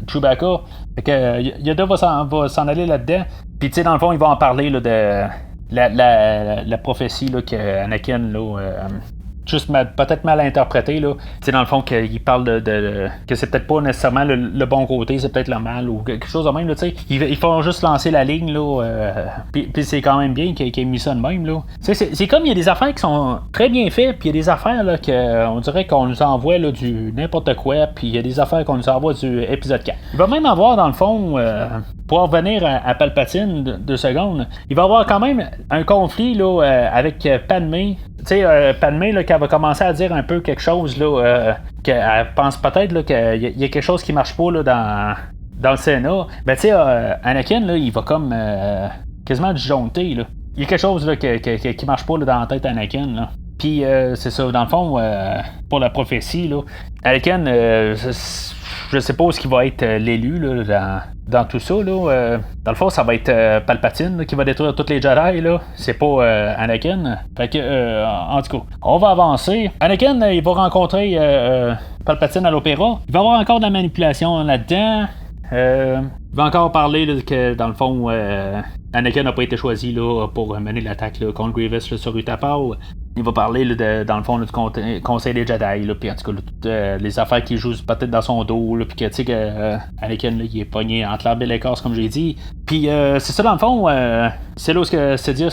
Chewbacca. Fait que Yoda va s'en aller là-dedans. Puis tu sais, dans le fond, il va en parler là, de la prophétie là, que Anakin là, juste peut-être mal interprété là. Tu sais, dans le fond, qu'il parle que c'est peut-être pas nécessairement le bon côté, c'est peut-être le mal ou quelque chose de même là. Tu sais, ils font juste lancer la ligne là. Puis c'est quand même bien qu'il ait mis ça de même là. Tu sais, c'est comme il y a des affaires qui sont très bien faites, puis il y a des affaires là on dirait qu'on nous envoie là du n'importe quoi, puis il y a des affaires qu'on nous envoie du épisode 4. Il va même avoir dans le fond. Pour revenir à Palpatine 2 secondes, il va y avoir quand même un conflit là, avec Padmé. Tu sais, Padmé, là, qu'elle va commencer à dire un peu quelque chose, là, qu'elle pense peut-être là, qu'il y a quelque chose qui marche pas là, dans le Sénat. Ben, tu sais, Anakin, là, il va comme quasiment disjoncter. Là. Il y a quelque chose là, qui marche pas là, dans la tête d'Anakin. Là. Puis, c'est ça, dans le fond, pour la prophétie, là, Anakin, je sais pas ce qui va être l'élu là, dans tout ça. Là, dans le fond, ça va être Palpatine là, qui va détruire tous les Jedi. Là. C'est pas Anakin. Fait que, en tout cas, on va avancer. Anakin, il va rencontrer Palpatine à l'opéra. Il va y avoir encore de la manipulation là-dedans. Il va encore parler là, que, dans le fond, Anakin n'a pas été choisi là, pour mener l'attaque là, contre Grievous là, sur Utapau. Il va parler là, dans le fond là, du conseil des Jedi, puis en tout cas là, toutes les affaires qu'il joue peut-être dans son dos, puis que tu sais que Anakin là, il est pogné entre l'arbre et l'écorce comme j'ai dit. Puis c'est ça dans le fond, c'est là où c'est dire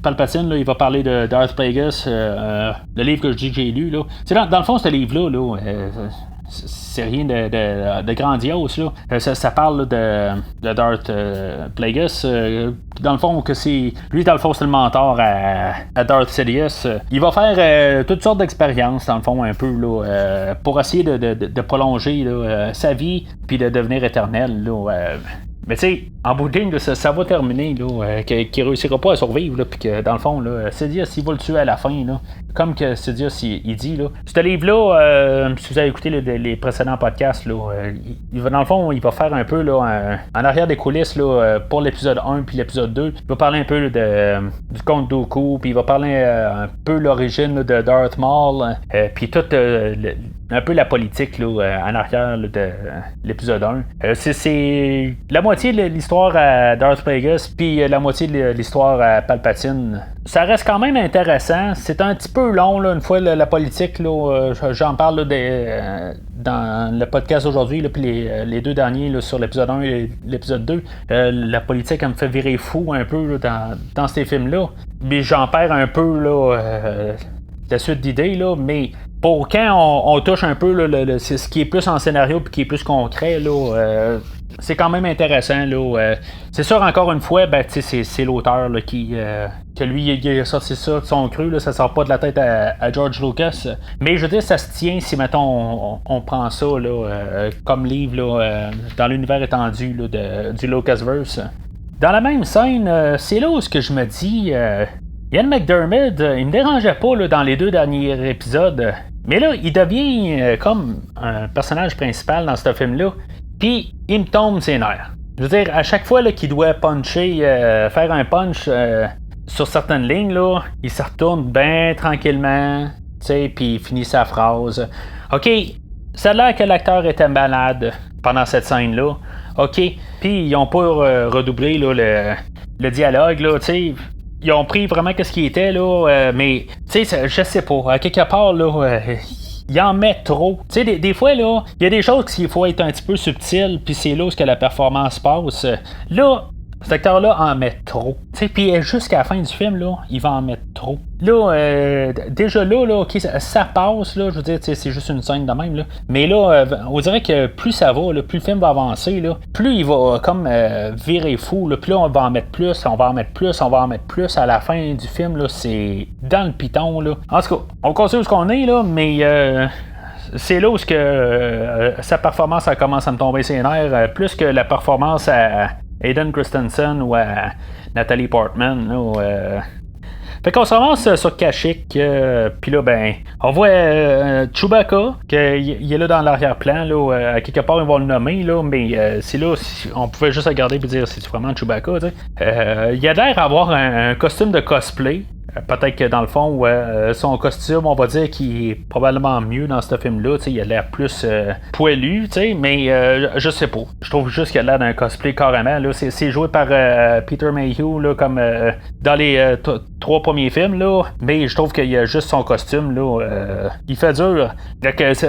Palpatine là, il va parler de Darth Plagueis, le livre que je dis que j'ai lu là. Dans le fond ce livre là, c'est rien de grandiose là. Ça parle de Darth Plagueis. Dans le fond, que c'est lui, dans le fond, c'est le mentor à Darth Sidious. Il va faire toutes sortes d'expériences, dans le fond, un peu là, pour essayer de prolonger là, sa vie puis de devenir éternel. Là, mais tu sais, en bout de ligne, ça va terminer, là, qu'il réussira pas à survivre, puis que dans le fond, là, Sidious, il va le tuer à la fin, là, comme que Sidious, il dit, là. Ce livre-là, si vous avez écouté les précédents podcasts, là, dans le fond, il va faire un peu, là, en arrière des coulisses, là, pour l'épisode 1 puis l'épisode 2, il va parler un peu là, du Comte Dooku, puis il va parler un peu l'origine là, de Darth Maul, puis tout un peu la politique là, en arrière là, de l'épisode 1. C'est la moitié de l'histoire à Darth Plagueis, puis la moitié de l'histoire à Palpatine. Ça reste quand même intéressant. C'est un petit peu long, là, une fois la politique. Là, j'en parle là, dans le podcast aujourd'hui, puis les deux derniers là, sur l'épisode 1 et l'épisode 2. La politique, elle me fait virer fou un peu là, dans ces films-là. Mais j'en perds un peu là, la suite d'idées, là, mais pour quand on touche un peu là, c'est ce qui est plus en scénario puis qui est plus concret, là, c'est quand même intéressant. Là, c'est sûr, encore une fois, ben, c'est l'auteur là, que lui, il a sorti ça de son cru, là, ça sort pas de la tête à George Lucas. Mais je veux dire, ça se tient si, mettons, on prend ça là, comme livre là, dans l'univers étendu là, du Lucasverse. Dans la même scène, c'est là où ce que je me dis... Ian McDiarmid, il me dérangeait pas là, dans les deux derniers épisodes, mais là, il devient comme un personnage principal dans ce film-là, puis il me tombe ses nerfs. Je veux dire, à chaque fois là, qu'il doit puncher, faire un punch sur certaines lignes, là, il se retourne bien tranquillement, tu sais, puis il finit sa phrase. OK, ça a l'air que l'acteur était malade pendant cette scène-là. OK, puis ils ont pas redoublé là, le dialogue, là, tu sais. Ils ont pris vraiment ce qui était, là, mais, tu sais, je sais pas, à quelque part, là, ils en mettent trop. Tu sais, des fois, là, il y a des choses qu'il faut être un petit peu subtil, puis c'est là où que la performance passe. Là, cet acteur-là en met trop. Puis jusqu'à la fin du film, là, il va en mettre trop. Là, déjà là, OK, ça passe, là, je veux dire, c'est juste une scène de même, là. Mais là, on dirait que plus ça va, là, plus le film va avancer, là, plus il va comme virer fou, là, plus là, on va en mettre plus, on va en mettre plus, on va en mettre plus à la fin du film, là, c'est dans le piton, là. En tout cas, on continue où ce qu'on est, là, mais c'est là où sa performance elle commence à me tomber ses nerfs, plus que la performance à Hayden Christensen ou à Natalie Portman. Là, Fait qu'on se ramasse sur Kashyyyk, puis là, ben, on voit Chewbacca, qu'il est là dans l'arrière-plan, là, à quelque part, ils vont le nommer, là, mais c'est là, on pouvait juste regarder et dire, c'est vraiment Chewbacca, tu sais. Il a l'air d'avoir un costume de cosplay. Peut-être que dans le fond, son costume, on va dire qu'il est probablement mieux dans ce film-là. Il a l'air plus poilu, mais je sais pas. Je trouve juste qu'il a l'air d'un cosplay carrément. Là. C'est joué par Peter Mayhew, là, comme dans les 3 premiers films. Là, mais je trouve qu'il y a juste son costume. Là, il fait dur.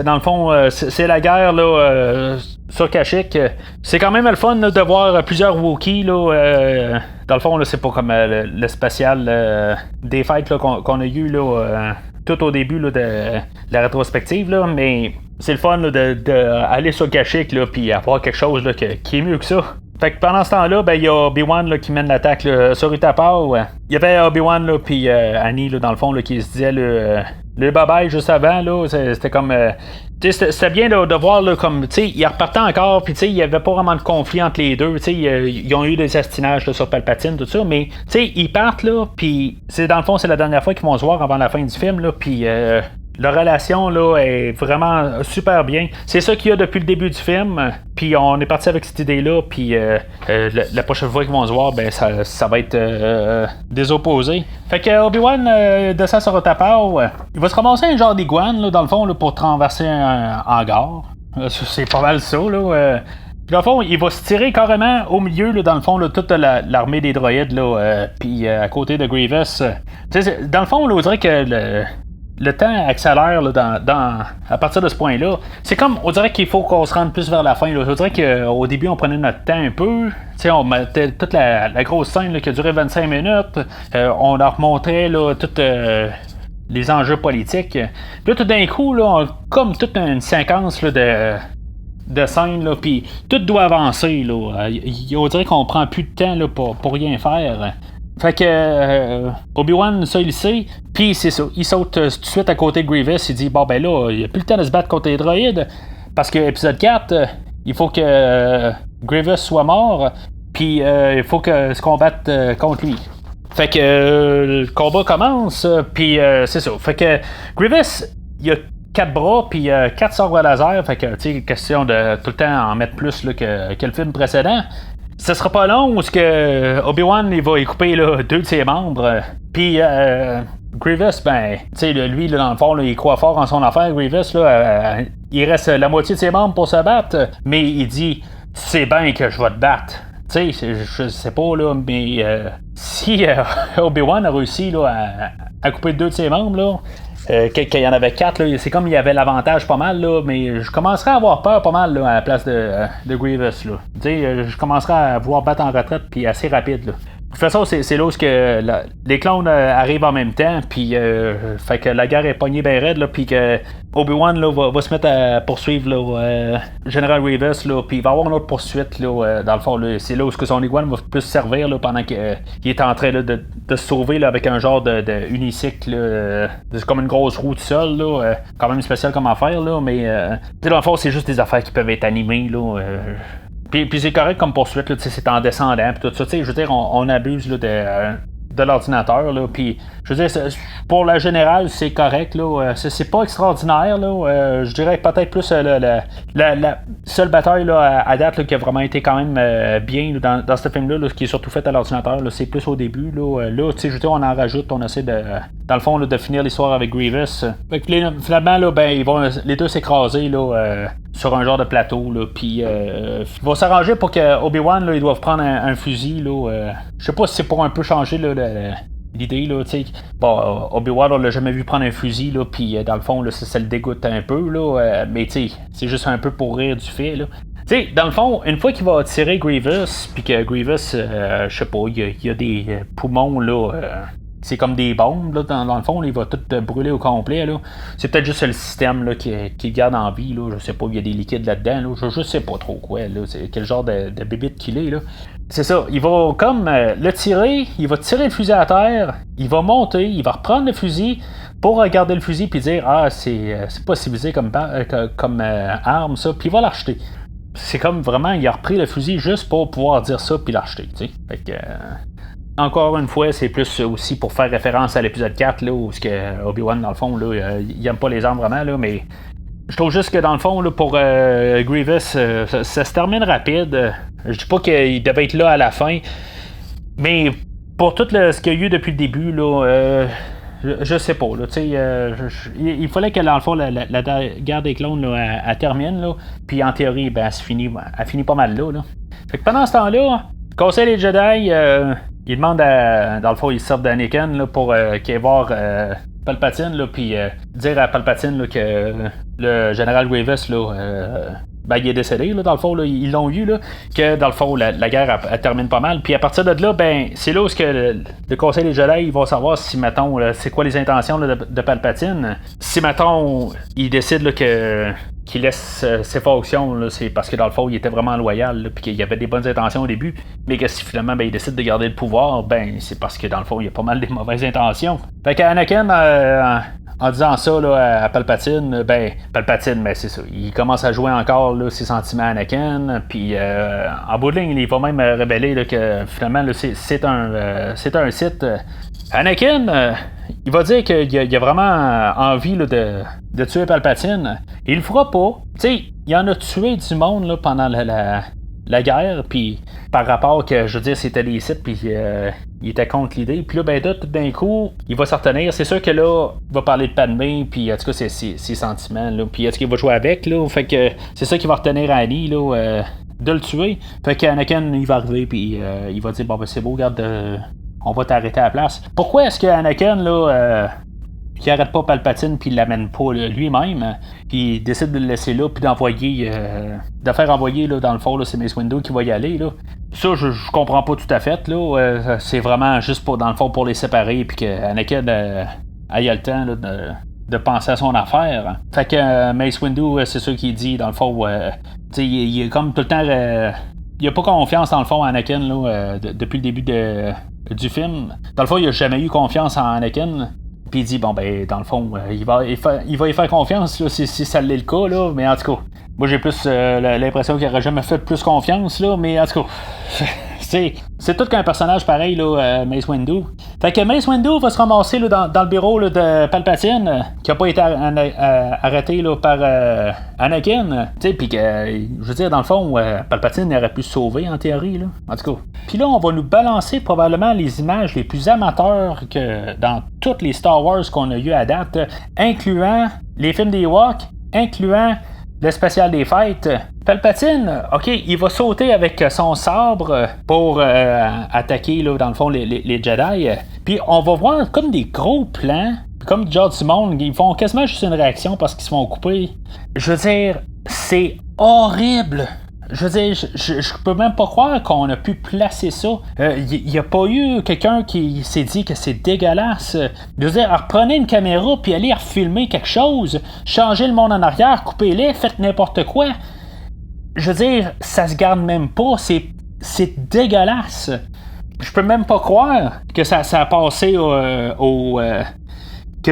Dans le fond, c'est la guerre là, sur Kashyyyk. C'est quand même le fun là, de voir plusieurs Wookiees. Là, dans le fond, là, c'est pas comme le spécial des fêtes là, qu'on a eu là, tout au début là, de la rétrospective, là, mais c'est le fun là, d'aller sur Kashyyyk puis avoir quelque chose là, qui est mieux que ça. Fait que pendant ce temps-là, ben il y a Obi-Wan là, qui mène l'attaque là, sur Utapau. Il y avait Obi-Wan là, puis Annie là, dans le fond là, qui se disait le bye-bye juste avant. Là, c'était comme. C'était bien de voir là, comme ils repartaient encore, puis il n'y avait pas vraiment de conflit entre les deux. Ils ont eu des astinages là, sur Palpatine, tout ça, mais ils partent là, puis dans le fond, c'est la dernière fois qu'ils vont se voir avant la fin du film, là, puis leur relation là, est vraiment super bien. C'est ça qu'il y a depuis le début du film. Puis on est parti avec cette idée-là. Puis la prochaine fois qu'ils vont se voir, ben ça va être des opposés. Fait que Obi-Wan descend sur Utapau. Il va se ramasser un genre d'iguane, là, dans le fond, là, pour traverser un hangar. C'est pas mal ça, là. Puis dans le fond, il va se tirer carrément au milieu, là, dans le fond, là, toute l'armée des droïdes, là, puis à côté de Grievous. Dans le fond, là, on dirait que le temps accélère là, à partir de ce point-là. C'est comme, on dirait qu'il faut qu'on se rende plus vers la fin. Là. On dirait qu'au début, on prenait notre temps un peu. T'sais, on mettait toute la grosse scène là, qui a duré 25 minutes. On leur montrait là, tous les enjeux politiques. Puis là, tout d'un coup, là, on a comme toute une séquence là, de scènes, là, puis tout doit avancer. Là. On dirait qu'on prend plus de temps là, pour rien faire. Fait que Obi-Wan, ça, il le sait. Puis c'est ça. Il saute tout de suite à côté de Grievous. Il dit, bon, ben là, il n'y a plus le temps de se battre contre les droïdes. Parce que épisode 4, il faut que Grievous soit mort. Puis il faut que se combatte contre lui. Fait que le combat commence. Puis c'est ça. Fait que Grievous, il a 4 bras, puis 4 sabres laser. Fait que, tu sais, question de tout le temps en mettre plus là, que le film précédent. Ça sera pas long où que Obi-Wan il va y couper là, 2 de ses membres. Puis Grievous, ben, tu sais, lui, là, dans le fond, là, il croit fort en son affaire, Grievous, là, il reste la moitié de ses membres pour se battre, mais il dit, tu sais bien que je vais te battre. Tu sais, je sais pas, là, mais si Obi-Wan a réussi là, à couper 2 de ses membres, là, qu'il y en avait 4, là, c'est comme il y avait l'avantage pas mal, là, mais je commencerais à avoir peur pas mal là, à la place de Grievous. Là. Je commencerais à vouloir battre en retraite puis assez rapide. Là. De toute façon, c'est là où les clones arrivent en même temps, puis fait que la guerre est pognée bien raide, puis que Obi-Wan là, va se mettre à poursuivre là, General Grievous, là, puis il va y avoir une autre poursuite, là, dans le fond, là, c'est là où son iguane va plus servir là, pendant qu'il est en train là, de se sauver là, avec un genre de unicycle, c'est comme une grosse roue de sol, là, quand même spécial comme affaire, là, mais dans le fond, c'est juste des affaires qui peuvent être animées, là. Puis c'est correct comme poursuite, là, c'est en descendant, puis tout ça, je veux dire, on abuse là, de l'ordinateur, là, puis je veux dire, pour la générale, c'est correct, là, c'est pas extraordinaire, là, je dirais peut-être plus la seule bataille là, à date là, qui a vraiment été quand même bien là, dans ce film-là, là, qui est surtout fait à l'ordinateur, là, c'est plus au début, là, tu sais, je veux dire, on en rajoute, on essaie dans le fond, là, de finir l'histoire avec Grievous. Fait que finalement, là, ben, ils vont les deux s'écraser, là, sur un genre de plateau, là, puis il va s'arranger pour que Obi-Wan, là, ils doivent prendre un fusil, là, je sais pas si c'est pour un peu changer, là, l'idée, là, tu sais. Bon, Obi-Wan, on l'a jamais vu prendre un fusil, là, puis dans le fond, là, ça le dégoûte un peu, là, mais tu sais, c'est juste un peu pour rire du fait, là. Tu sais, dans le fond, une fois qu'il va tirer Grievous, puis que Grievous, je sais pas, il y a des poumons, là, c'est comme des bombes, là, dans le fond, là, il va tout brûler au complet, là. C'est peut-être juste le système, là, qui garde en vie, là, je sais pas, il y a des liquides là-dedans, là, je sais pas trop quoi, là, c'est quel genre de bébite qu'il est, là. C'est ça, il va comme le tirer, il va tirer le fusil à terre, il va monter, il va reprendre le fusil pour regarder le fusil puis dire c'est pas civilisé comme arme ça, puis il va l'acheter. C'est comme vraiment, il a repris le fusil juste pour pouvoir dire ça puis l'acheter, tu sais. Fait que, encore une fois, c'est plus aussi pour faire référence à l'épisode 4, là, où Obi-Wan, dans le fond, là, il aime pas les armes vraiment, là, mais je trouve juste que dans le fond, là, pour Grievous, ça se termine rapide. Je dis pas qu'il devait être là à la fin, mais pour tout ce qu'il y a eu depuis le début, là, je sais pas, là, tu sais, il fallait que dans le fond la guerre des clones là, elle termine, là, puis en théorie, ben, elle finit pas mal là. Fait que pendant ce temps-là, Conseil des Jedi, il demande dans le fond, ils sortent d'Anakin là, pour qu'il aille voir Palpatine, là, puis dire à Palpatine là, que le général Grievous là, ben, il est décédé, là, dans le fond, là, ils l'ont eu, là, que dans le fond, la guerre elle termine pas mal. Puis à partir de là, ben, c'est là où le Conseil des Jedi ils vont savoir si, mettons, là, c'est quoi les intentions là, de Palpatine. Si, mettons, il décide là, qu'il laisse ses fonctions, là, c'est parce que dans le fond, il était vraiment loyal, puis qu'il y avait des bonnes intentions au début, mais que si finalement, ben, il décide de garder le pouvoir, ben, c'est parce que dans le fond, il y a pas mal de mauvaises intentions. Fait qu'Anakin, en disant ça là, à Palpatine, ben c'est ça. Il commence à jouer encore là, ses sentiments à Anakin, puis en bout de ligne, il va même révéler là, que finalement là, c'est un Sith. Anakin, il va dire qu'il a vraiment envie là, de tuer Palpatine. Il le fera pas. Tu sais, il en a tué du monde là, pendant la guerre, puis par rapport que, je veux dire, c'était les Sith, puis il était contre l'idée. Puis là, ben tout d'un coup, il va s'en retenir. C'est sûr que là, il va parler de Padmé, puis en tout cas, c'est ses sentiments, là. Puis est-ce qu'il va jouer avec, là? Fait que c'est ça qui va retenir Annie, là, de le tuer. Fait qu'Anakin, il va arriver, puis il va dire, bon, ben c'est beau, regarde, on va t'arrêter à la place. Pourquoi est-ce qu'Anakin, là, qui arrête pas Palpatine puis il l'amène pas là, lui-même, puis il décide de le laisser là puis d'envoyer de faire envoyer là, dans le fond là, c'est Mace Windu qui va y aller là. Ça je comprends pas tout à fait là, c'est vraiment juste pour dans le fond pour les séparer puis que Anakin ait le temps là, de penser à son affaire. Fait que Mace Windu c'est ça qu'il dit dans le fond il est comme tout le temps il a pas confiance dans le fond à Anakin là, depuis le début du film. Dans le fond il a jamais eu confiance en Anakin. Puis il dit, bon, ben, dans le fond, il va y faire confiance là, si ça l'est le cas, là. Mais en tout cas, moi, j'ai plus l'impression qu'il n'aurait jamais fait plus confiance, là. Mais en tout cas, c'est tout qu'un personnage pareil, là, Mace Windu. Fait que Mace Windu va se ramasser là, dans le bureau là, de Palpatine, qui a pas été arrêté là, par Anakin. Tu sais, puis que, je veux dire, dans le fond, Palpatine aurait pu se sauver, en théorie, là. En tout cas. Puis là, on va nous balancer probablement les images les plus amateurs que dans toutes les Star Wars qu'on a eu à date, incluant les films des Ewoks, incluant le spécial des fêtes. Palpatine, ok, il va sauter avec son sabre pour attaquer, là, dans le fond, les Jedi. Puis on va voir comme des gros plans, comme genre du monde, ils font quasiment juste une réaction parce qu'ils se font couper. Je veux dire, c'est horrible. Je veux dire, je peux même pas croire qu'on a pu placer ça. Il n'y a pas eu quelqu'un qui s'est dit que c'est dégueulasse. Je veux dire, reprenez une caméra puis allez refilmer quelque chose, changez le monde en arrière, coupez-les, faites n'importe quoi. Je veux dire, ça se garde même pas, c'est dégueulasse. Je peux même pas croire que ça a passé que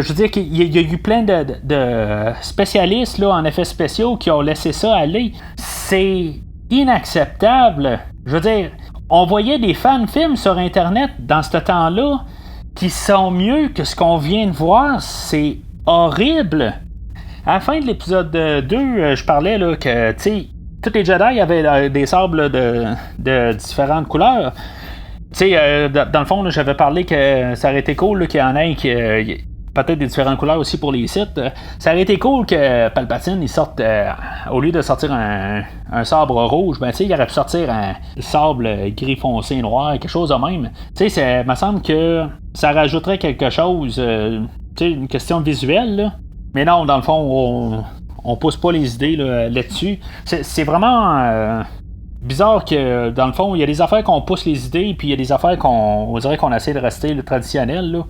je veux dire qu'il y a eu plein de spécialistes là, en effets spéciaux qui ont laissé ça aller. C'est inacceptable. Je veux dire, on voyait des fan-films sur Internet dans ce temps-là qui sont mieux que ce qu'on vient de voir. C'est horrible. À la fin de l'épisode 2, je parlais là, que, tu sais, tous les Jedi avaient des sabres de différentes couleurs. Tu sais, dans le fond, là, j'avais parlé que ça aurait été cool là, qu'il y en ait qui... peut-être des différentes couleurs aussi pour les sites. Ça aurait été cool que Palpatine il sorte, au lieu de sortir un sabre rouge, ben tu sais, il aurait pu sortir un sabre gris foncé noir, quelque chose de même. Tu sais, il me semble que ça rajouterait quelque chose, tu sais, une question visuelle, là. Mais non, dans le fond, on pousse pas les idées là-dessus. C'est vraiment bizarre que, dans le fond, il y a des affaires qu'on pousse les idées, puis il y a des affaires on dirait qu'on essaie de rester traditionnel. Là.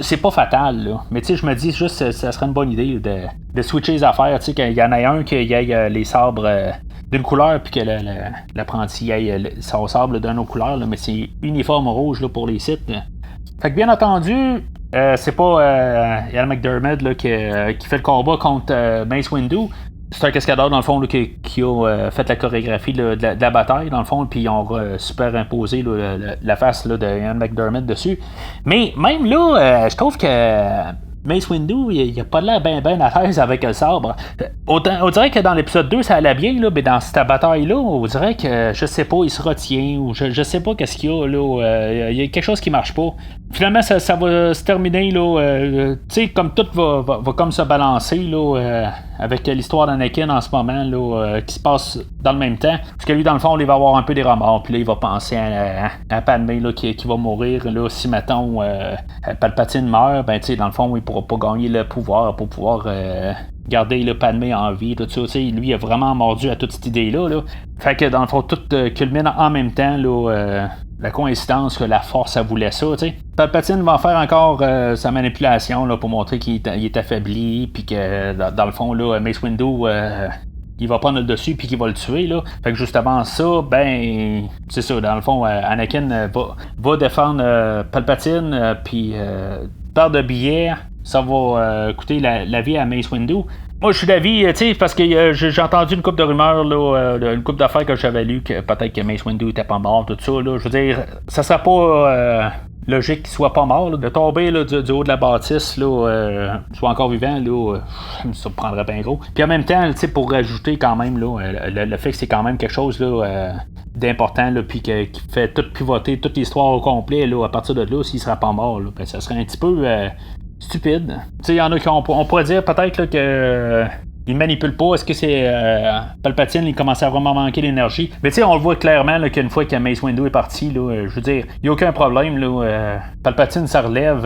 C'est pas fatal, là. Mais tu sais, je me dis juste que ça serait une bonne idée de switcher les affaires. Tu sais, qu'il y en a un qui ait les sabres d'une couleur, puis que l'apprenti ait son sabre d'une autre couleur, là, mais c'est uniforme rouge là, pour les sites. Là. Fait que bien entendu, c'est pas Ian McDermott là, qui fait le combat contre Mace Windu. C'est un cascadeur, dans le fond, là, qui a fait la chorégraphie de la bataille, dans le fond, puis ils ont superimposé la face là, de Ian McDermott dessus. Mais même là, je trouve que Mace Windu, il a pas l'air bien à l'aise avec le sabre. On dirait que dans l'épisode 2, ça allait bien, là, mais dans cette bataille-là, on dirait que, je sais pas, il se retient, ou je sais pas qu'est-ce qu'il y a, là. Il y a quelque chose qui marche pas. Finalement, ça va se terminer, là. Tu sais, comme tout va comme se balancer, là, avec l'histoire d'Anakin en ce moment, là, qui se passe dans le même temps. Parce que lui, dans le fond, il va avoir un peu des remords, puis là, il va penser à Padmé, là, qui va mourir, là, si, mettons, Palpatine meurt, ben, tu sais, dans le fond, il pourra pas gagner le pouvoir pour pouvoir garder le Padmé en vie, tout ça. Lui, il a vraiment mordu à toute cette idée-là. Là. Fait que, dans le fond, tout culmine en même temps, là, la coïncidence que la force, elle voulait ça, tu sais. Palpatine va faire encore sa manipulation là, pour montrer qu'il est affaibli, puis que, dans le fond, là, Mace Windu... il va prendre le dessus puis qu'il va le tuer là. Fait que juste avant ça, ben c'est ça, dans le fond, Anakin va défendre Palpatine puis par de billets, ça va coûter la vie à Mace Windu. Moi, je suis d'avis, tu sais, parce que j'ai entendu une couple de rumeurs, là, une couple d'affaires que j'avais lues, que peut-être que Mace Windu était pas mort, tout ça, là. Je veux dire, ça serait pas logique qu'il soit pas mort, là. De tomber là, du haut de la bâtisse, là, soit encore vivant, là, ça me surprendrait bien gros. Puis en même temps, tu sais, pour rajouter quand même, là, le fait que c'est quand même quelque chose, là, d'important, là, puis qui fait tout pivoter, toute l'histoire au complet, là, à partir de là, s'il serait pas mort, là, ben, ça serait un petit peu... stupide. Tu sais, il y en a qui on pourrait dire peut-être là, que il manipule pas. Est-ce que c'est Palpatine, il commençait à vraiment manquer d'énergie? Mais tu sais, on le voit clairement là, qu'une fois que Mace Windu est parti, là, je veux dire, il n'y a aucun problème. Là, Palpatine, ça relève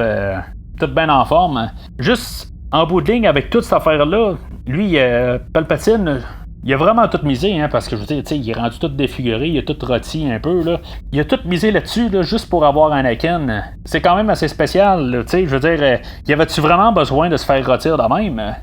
tout bien en forme. Juste en bout de ligne, avec toute cette affaire-là, lui, Palpatine... Il a vraiment tout misé, hein, parce que je veux dire, il est rendu tout défiguré, il a tout rôti un peu, là. Il a tout misé là-dessus, là, juste pour avoir Anakin. C'est quand même assez spécial, tu sais, je veux dire, y avait-tu vraiment besoin de se faire rôtir de même?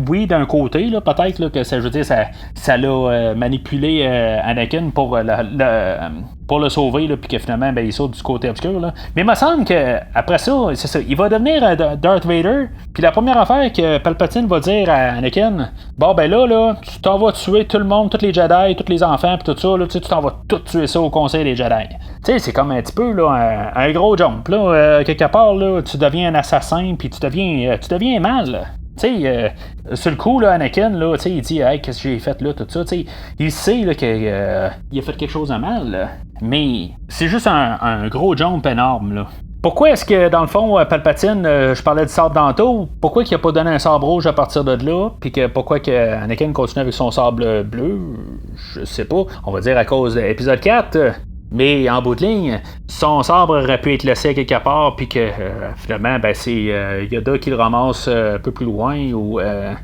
Oui, d'un côté, là, peut-être, là, que ça, je veux dire, ça l'a manipulé Anakin pour le sauver, puis que finalement, ben, il saute du côté obscur, là. Mais il me semble qu'après ça, c'est ça, il va devenir Darth Vader, puis la première affaire que Palpatine va dire à Anakin, bon, ben là, tu t'en vas tuer tout le monde, tous les Jedi, tous les enfants, puis tout ça, là, tu t'en vas tout tuer ça au Conseil des Jedi. Tu sais, c'est comme un petit peu, là, un gros jump, là, quelque part, là, tu deviens un assassin, puis tu deviens mal, là. Tu sais, sur le coup, là, Anakin, là, tu sais, il dit, hey, qu'est-ce que j'ai fait là, tout ça, tu sais, il sait, là, qu'il a fait quelque chose de mal, là, mais c'est juste un gros jump énorme, là. Pourquoi est-ce que, dans le fond, Palpatine, je parlais du sabre d'Anto, pourquoi qu'il a pas donné un sabre rouge à partir de là, puis que pourquoi que Anakin continue avec son sabre bleu, je sais pas, on va dire à cause de l'épisode 4, mais en bout de ligne, son sabre aurait pu être laissé quelque part, puis que finalement, ben, c'est Yoda qui le ramasse un peu plus loin, ou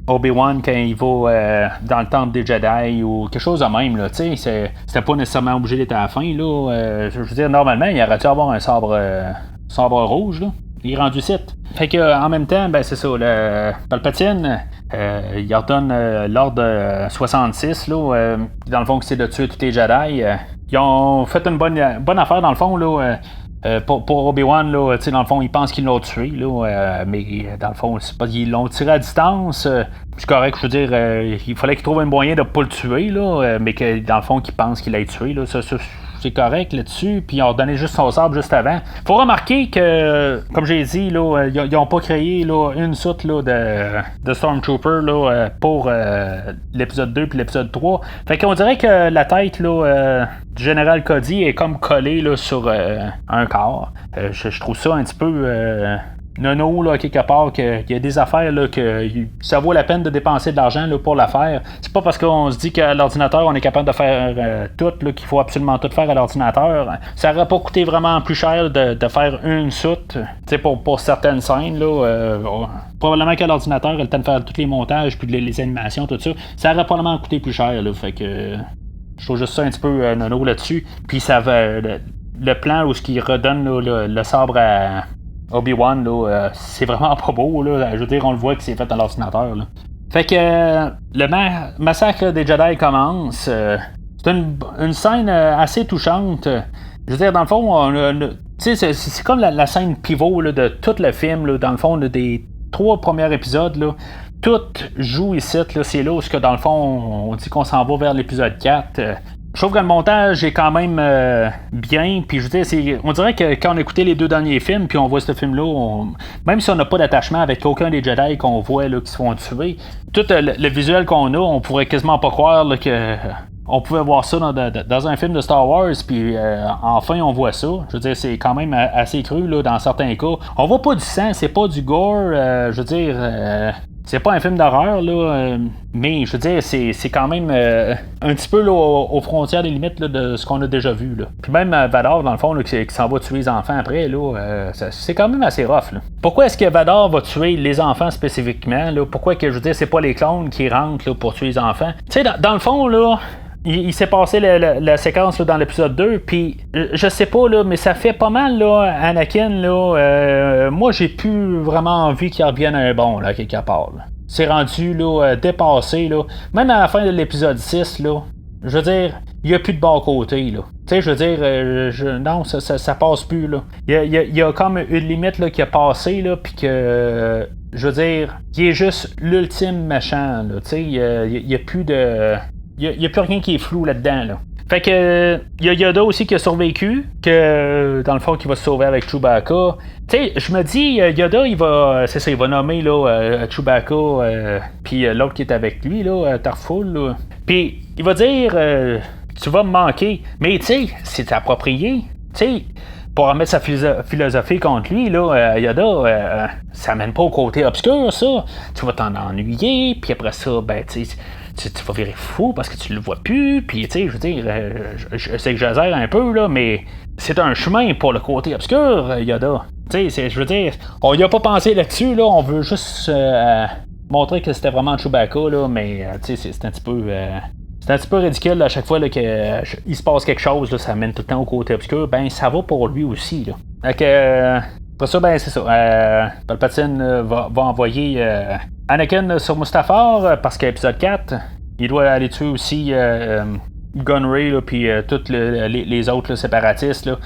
Obi-Wan quand il va dans le temple des Jedi, ou quelque chose de même, là, tu sais, c'était pas nécessairement obligé d'être à la fin, là, je veux dire, normalement, il aurait dû avoir un sabre rouge, là. Il est rendu site. Fait que en même temps, ben c'est ça, le Palpatine, il ordonne l'ordre 66, là, dans le fond, c'est de tuer tous les Jedi. Ils ont fait une bonne affaire, dans le fond, là. Pour Obi-Wan, là, dans le fond, ils pensent qu'ils l'ont tué, là, mais dans le fond, c'est pas, ils l'ont tiré à distance. C'est correct, je veux dire, il fallait qu'ils trouvent un moyen de ne pas le tuer, là, mais que dans le fond, qu'ils pensent qu'il l'a tué. Là, ça, c'est correct là-dessus, puis ils ont donné juste son sabre juste avant. Faut remarquer que, comme j'ai dit, là, ils n'ont pas créé là, une soute là, de Stormtrooper là, pour l'épisode 2 puis l'épisode 3. Fait qu'on dirait que la tête là, du général Cody est comme collée là, sur un corps. Je trouve ça un petit peu nono, là, quelque part, qu'il y a des affaires là, que ça vaut la peine de dépenser de l'argent là, pour la faire. C'est pas parce qu'on se dit qu'à l'ordinateur, on est capable de faire tout, là, qu'il faut absolument tout faire à l'ordinateur. Ça aurait pas coûté vraiment plus cher de faire une soute, pour certaines scènes, là. Probablement qu'à l'ordinateur, elle a le temps de faire tous les montages, puis les animations, tout ça. Ça aurait probablement coûté plus cher, là. Fait que je trouve juste ça un petit peu nono là-dessus. Puis ça va. Le plan où ce qui redonne là, le sabre à Obi-Wan, là, c'est vraiment pas beau. Là. Je veux dire, on le voit que c'est fait à l'ordinateur. Là. Fait que le massacre des Jedi commence. C'est une scène assez touchante. Je veux dire, dans le fond, c'est comme la scène pivot là, de tout le film. Là, dans le fond, là, des 3 premiers épisodes. Là, tout joue ici. Là, c'est là où, dans le fond, on dit qu'on s'en va vers l'épisode 4. Je trouve que le montage est quand même bien. Puis je veux dire, on dirait que quand on a écouté les 2 derniers films, puis on voit ce film-là, même si on n'a pas d'attachement avec aucun des Jedi qu'on voit là, qui se font tuer, tout le visuel qu'on a, on pourrait quasiment pas croire là, que on pouvait voir ça dans un film de Star Wars, puis enfin on voit ça. Je veux dire, c'est quand même assez cru là, dans certains cas. On voit pas du sang, c'est pas du gore. Je veux dire, c'est pas un film d'horreur, là, mais je veux dire, c'est quand même un petit peu là, aux frontières des limites là, de ce qu'on a déjà vu. Là. Puis même Vador, dans le fond, là, qui s'en va tuer les enfants après, là, c'est quand même assez rough. Là. Pourquoi est-ce que Vador va tuer les enfants spécifiquement? Là? Pourquoi que, je veux dire, c'est pas les clones qui rentrent là, pour tuer les enfants? Tu sais, dans le fond, là, il s'est passé la séquence là, dans l'épisode 2, puis je sais pas, là, mais ça fait pas mal, là, Anakin, là, moi j'ai plus vraiment envie qu'il revienne un bon, là, quelque part. Là. C'est rendu, là, dépassé, là. Même à la fin de l'épisode 6, là, je veux dire, il n'y a plus de bon côté, là. Tu sais, je veux dire, non, ça passe plus, là. Il y a comme une limite, là, qui a passé, là, puis que, je veux dire, il est juste l'ultime méchant, là. Tu sais, il y a plus de... Il n'y a plus rien qui est flou là-dedans. Là. Fait que il y a Yoda aussi qui a survécu, que dans le fond qui va se sauver avec Chewbacca. Tu sais, je me dis Yoda il va nommer là Chewbacca puis l'autre qui est avec lui là Tarful. Puis il va dire tu vas me manquer. Mais tu sais, c'est approprié. Tu sais, pour remettre sa philosophie contre lui, là, Yoda, ça mène pas au côté obscur, ça. Tu vas t'en ennuyer, puis après ça, ben, tu vas virer fou parce que tu le vois plus, puis, tu sais, je veux dire, je sais que j'exagère un peu, là, mais c'est un chemin pour le côté obscur, Yoda. Tu sais, je veux dire, on y a pas pensé là-dessus, là, on veut juste montrer que c'était vraiment Chewbacca, là, mais, tu sais, c'est un petit peu... c'est un petit peu ridicule là, à chaque fois qu'il se passe quelque chose, là, ça mène tout le temps au côté obscur. Ben, ça va pour lui aussi. Là. Fait que, pour ça, ben, c'est ça. Palpatine va envoyer Anakin sur Mustafar parce qu'à épisode 4, il doit aller tuer aussi Gunray puis tous les autres là, séparatistes. Là.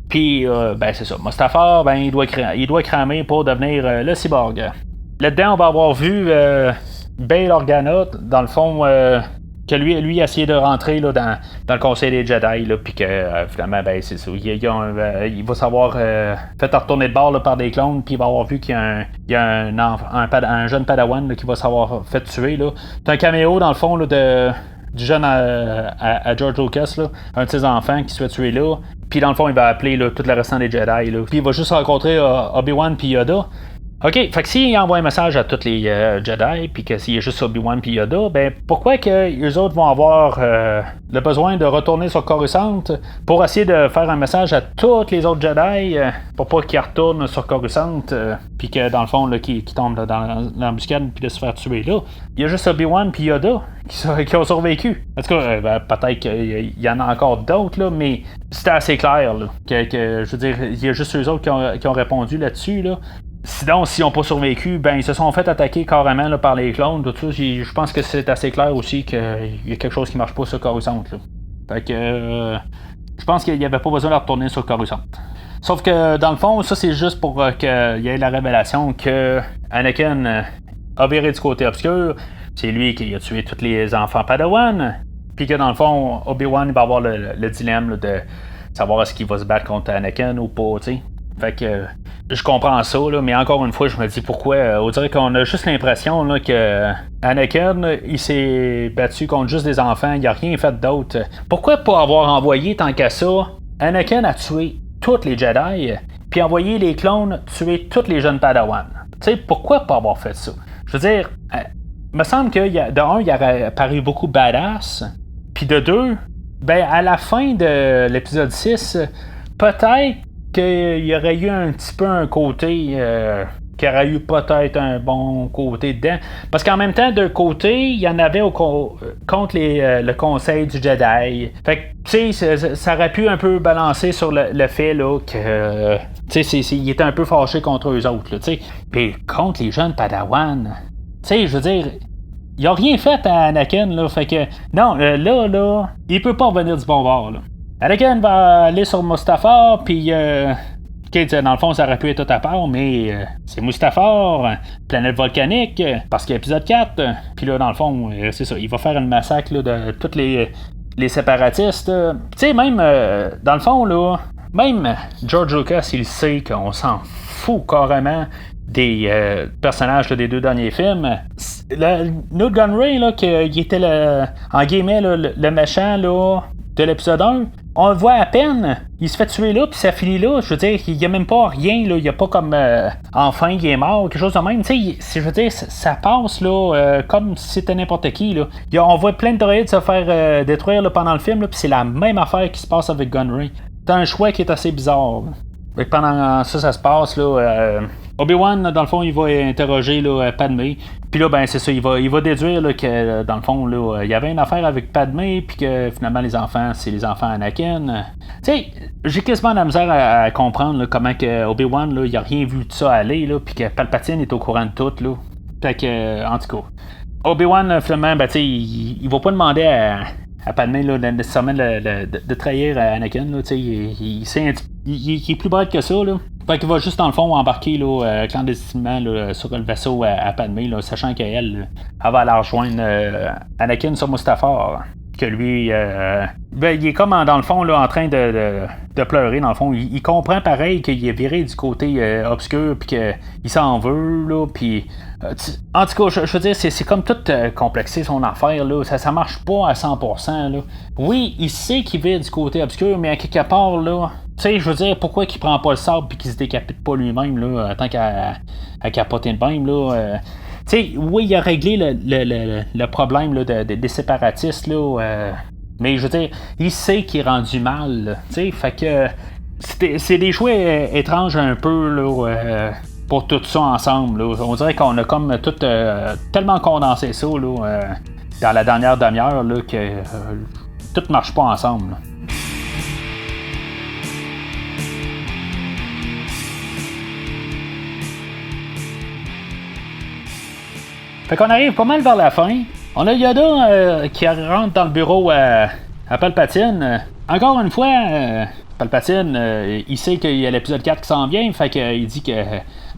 Puis, ben, c'est ça. Mustafar, ben, il doit cramer pour devenir le cyborg. Là-dedans, on va avoir vu Bail Organa, dans le fond. Que lui a essayé de rentrer là, dans le conseil des Jedi, puis que finalement, ben, c'est ça. Il va s'avoir fait retourner de bord là, par des clones, puis il va avoir vu qu'il y a un jeune Padawan là, qui va s'avoir fait tuer. Là. C'est un caméo, dans le fond, là, du jeune à George Lucas, là, un de ses enfants qui se fait tuer là. Puis dans le fond, il va appeler là, tout le restant des Jedi. Là. Puis il va juste rencontrer Obi-Wan puis Yoda. OK, fait que s'il envoie un message à tous les Jedi, puis que s'il y a juste Obi-Wan puis Yoda, ben pourquoi que les autres vont avoir le besoin de retourner sur Coruscant pour essayer de faire un message à tous les autres Jedi pour pas qu'ils retournent sur Coruscant, puis que dans le fond, qu'ils tombent dans l'embuscade puis de se faire tuer là. Il y a juste Obi-Wan puis Yoda qui ont survécu. En tout cas, peut-être qu'il y en a encore d'autres, là, mais c'était assez clair là, que je veux dire, il y a juste eux autres qui ont répondu là-dessus. Là. Sinon, s'ils n'ont pas survécu, ben ils se sont fait attaquer carrément là, par les clones, tout ça. Je pense que c'est assez clair aussi qu'il y a quelque chose qui marche pas sur Coruscant. Là. Fait que je pense qu'il n'y avait pas besoin de retourner sur Coruscant. Sauf que dans le fond, ça c'est juste pour qu'il y ait la révélation que Anakin a viré du côté obscur. C'est lui qui a tué tous les enfants Padawan. Puis que dans le fond, Obi-Wan va avoir le dilemme là, de savoir est-ce qu'il va se battre contre Anakin ou pas, tu sais. Fait que je comprends ça, là, mais encore une fois, je me dis pourquoi. On dirait qu'on a juste l'impression là, que Anakin, il s'est battu contre juste des enfants, il n'a rien fait d'autre. Pourquoi pas avoir envoyé tant qu'à ça? Anakin a tué tous les Jedi, puis envoyer les clones tuer tous les jeunes Padawan. Tu sais, pourquoi pas avoir fait ça? Je veux dire, me semble que de un, il aurait paru beaucoup badass, puis de deux, ben à la fin de l'épisode 6, peut-être qu'il y aurait eu un petit peu un côté qu'il y aurait eu peut-être un bon côté dedans. Parce qu'en même temps, d'un côté, il y en avait contre le conseil du Jedi. Fait que, tu sais, ça aurait pu un peu balancer sur le fait là, que, tu sais, il était un peu fâché contre eux autres, tu sais. Puis contre les jeunes Padawan, tu sais, je veux dire, il a rien fait à Anakin, là. Fait que, non, là, il peut pas revenir du bon bord, là. Anakin va aller sur Mustafar, puis dans le fond, ça aurait pu être tout à part, mais c'est Mustafar, planète volcanique, parce qu'il y a épisode 4, puis là, dans le fond, c'est ça, il va faire un massacre là, de tous les séparatistes. Tu sais, même, dans le fond, là, même George Lucas, il sait qu'on s'en fout carrément des personnages là, des 2 derniers films. Newt Gunray, là, qui était en guillemets le méchant là, de l'épisode 1, on le voit à peine, il se fait tuer là, puis ça finit là. Je veux dire, il n'y a même pas rien, là, il n'y a pas comme enfin il est mort, quelque chose de même. Tu sais, je veux dire, ça passe là, comme si c'était n'importe qui. Là. On voit plein de droïdes se faire détruire là, pendant le film, puis c'est la même affaire qui se passe avec Gunray. C'est un choix qui est assez bizarre. Là. Pendant ça se passe, là, Obi-Wan, dans le fond, il va interroger là, Padmé. Puis là, ben c'est ça, il va déduire là, que dans le fond, là, il y avait une affaire avec Padmé, puis que finalement les enfants, c'est les enfants Anakin. Tu sais, j'ai quasiment de la misère à comprendre là, comment que Obi-Wan, là, il a rien vu de ça aller, là, puis que Palpatine est au courant de tout, là. Fait que, en tout cas, Obi-Wan, finalement, ben tu sais, il va pas demander à Padmé là, nécessairement de trahir Anakin, là, tu sais, il est plus bête que ça, là. Fait qu'il va juste dans le fond embarquer là, clandestinement là, sur le vaisseau à Padmé, là, sachant qu'elle elle va aller rejoindre Anakin sur Mustafar. Que lui, il est comme dans le fond là, en train de pleurer. Dans le fond, il comprend pareil qu'il est viré du côté obscur, puis qu'il s'en veut. Là, puis, en tout cas, je veux dire, c'est comme tout complexé son affaire. Là, ça marche pas à 100%. Là. Oui, il sait qu'il vire du côté obscur, mais à quelque part, là. Tu sais, je veux dire, pourquoi qu'il prend pas le sable et qu'il se décapite pas lui-même, là, tant qu'à capoter de même, là. Tu sais, oui, il a réglé le problème là, des séparatistes, là, mais je veux dire, il sait qu'il est rendu mal, tu sais, fait que c'est des choix étranges un peu, là, pour tout ça ensemble, là. On dirait qu'on a comme tout tellement condensé ça, là, dans la dernière demi-heure, là, que tout marche pas ensemble, là. Fait qu'on arrive pas mal vers la fin. On a Yoda qui rentre dans le bureau à Palpatine. Encore une fois, Palpatine, il sait qu'il y a l'épisode 4 qui s'en vient, fait qu'il dit que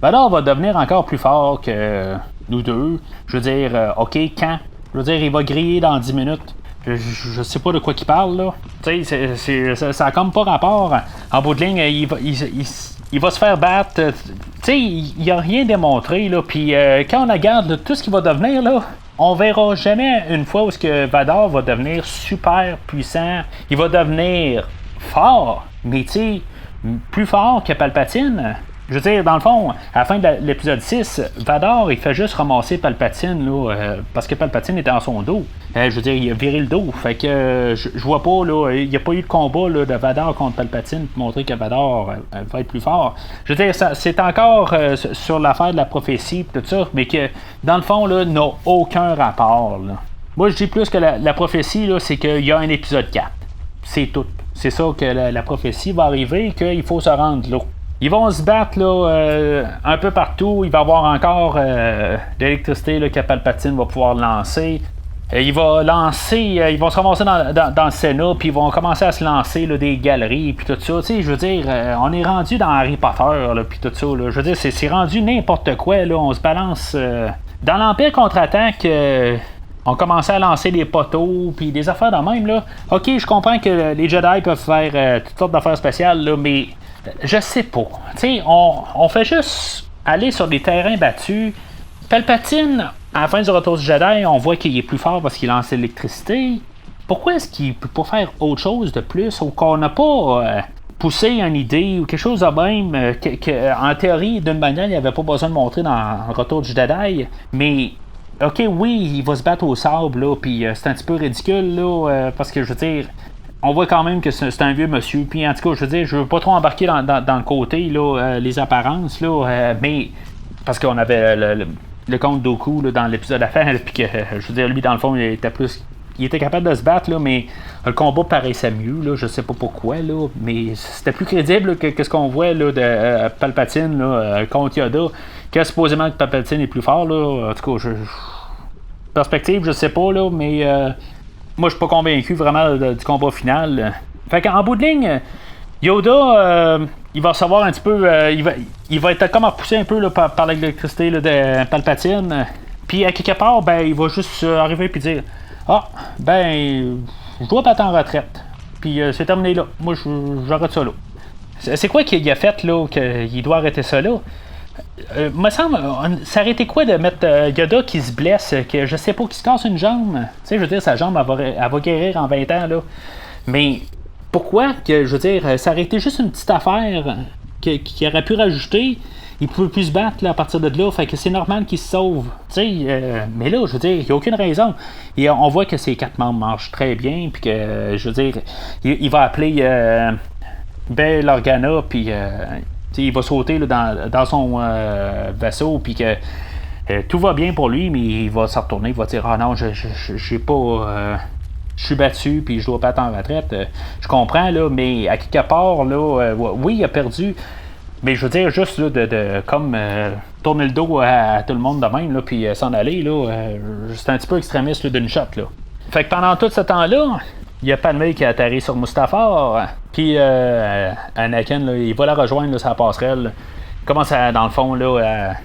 Vador va devenir encore plus fort que nous deux. Je veux dire, ok, quand? Je veux dire, il va griller dans 10 minutes. Je sais pas de quoi qu'il parle, là. Tu sais, ça a comme pas rapport. En bout de ligne, il va se faire battre. Tu sais, il a rien démontré, là. Puis quand on regarde là, tout ce qu'il va devenir, là, on verra jamais une fois où ce que Vador va devenir super puissant. Il va devenir fort, mais tu sais, plus fort que Palpatine. Je veux dire, dans le fond, à la fin de l'épisode 6, Vador, il fait juste ramasser Palpatine, là, parce que Palpatine était en son dos. Je veux dire, il a viré le dos. Fait que je vois pas, là, il n'y a pas eu de combat là, de Vador contre Palpatine pour montrer que Vador va être plus fort. Je veux dire, c'est encore sur l'affaire de la prophétie et tout ça, mais que, dans le fond, là, n'a aucun rapport, là. Moi, je dis plus que la prophétie, là, c'est qu'il y a un épisode 4. C'est tout. C'est ça que la prophétie va arriver, qu'il faut se rendre là. Ils vont se battre là, un peu partout. Il va y avoir encore de l'électricité là, que Palpatine va pouvoir lancer. Il va lancer, ils vont se ramasser dans le Sénat, puis ils vont commencer à se lancer là, des galeries, puis tout ça. Tu sais, je veux dire, on est rendu dans Harry Potter, puis tout ça. Là. Je veux dire, c'est rendu n'importe quoi. Là. On se balance. Dans l'Empire contre-attaque, on commençait à lancer des poteaux, puis des affaires de même. Là. Ok, je comprends que les Jedi peuvent faire toutes sortes d'affaires spéciales, là, mais je sais pas. Tu sais, on fait juste aller sur des terrains battus. Palpatine, à la fin du Retour du Jedi, on voit qu'il est plus fort parce qu'il lance l'électricité. Pourquoi est-ce qu'il peut pas faire autre chose de plus ou qu'on n'a pas pousser une idée ou quelque chose de même en théorie, d'une manière, il avait pas besoin de montrer dans le Retour du Jedi, mais ok, oui, il va se battre au sable, là, puis c'est un petit peu ridicule, là, parce que je veux dire, on voit quand même que c'est un vieux monsieur, puis en tout cas, je veux dire, je veux pas trop embarquer dans le côté, là, les apparences, là, mais parce qu'on avait le comte Dooku là, dans l'épisode à faire, puis que, je veux dire, lui, dans le fond, il était capable de se battre, là, mais le combat paraissait mieux, là, je sais pas pourquoi, là, mais c'était plus crédible là, que ce qu'on voit là, de Palpatine là, contre Yoda, que supposément que Palpatine est plus fort, là, en tout cas, perspective, je sais pas, là, mais moi, je suis pas convaincu vraiment du combat final. Fait qu'en bout de ligne, Yoda, il va recevoir un petit peu, il va être comme repoussé un peu là, par l'électricité là, de Palpatine, puis à quelque part, ben, il va juste arriver puis dire ben, je dois battre en retraite. Puis c'est terminé là. Moi, j'arrête ça là. C'est quoi qu'il a fait là, qu'il doit arrêter ça là? Me semble, ça aurait été quoi de mettre Yoda qui se blesse, que je sais pas, qui se casse une jambe? Tu sais, je veux dire, sa jambe, elle va guérir en 20 ans, là. Mais pourquoi que, je veux dire, ça aurait été juste une petite affaire qu'il aurait pu rajouter? Il pouvait plus se battre là, à partir de là, fait que c'est normal qu'il se sauve. Mais là, je veux dire, il n'y a aucune raison. Et on voit que ses 4 membres marchent très bien, puis que, je veux dire, il va appeler Bail Organa, puis il va sauter là, dans son vaisseau, puis que tout va bien pour lui, mais il va se retourner, il va dire non, j'ai pas. Je suis battu, puis je dois pas être en retraite. Je comprends, là, mais à quelque part, là, oui, il a perdu. Mais je veux dire, juste là, de comme tourner le dos à tout le monde de même, là, puis s'en aller, là, c'est un petit peu extrémiste là, d'une shot. Là. Fait que pendant tout ce temps-là, il y a Padmé qui a atterri sur Mustafar, puis Anakin, là, il va la rejoindre là, sur la passerelle. Il commence dans le fond là,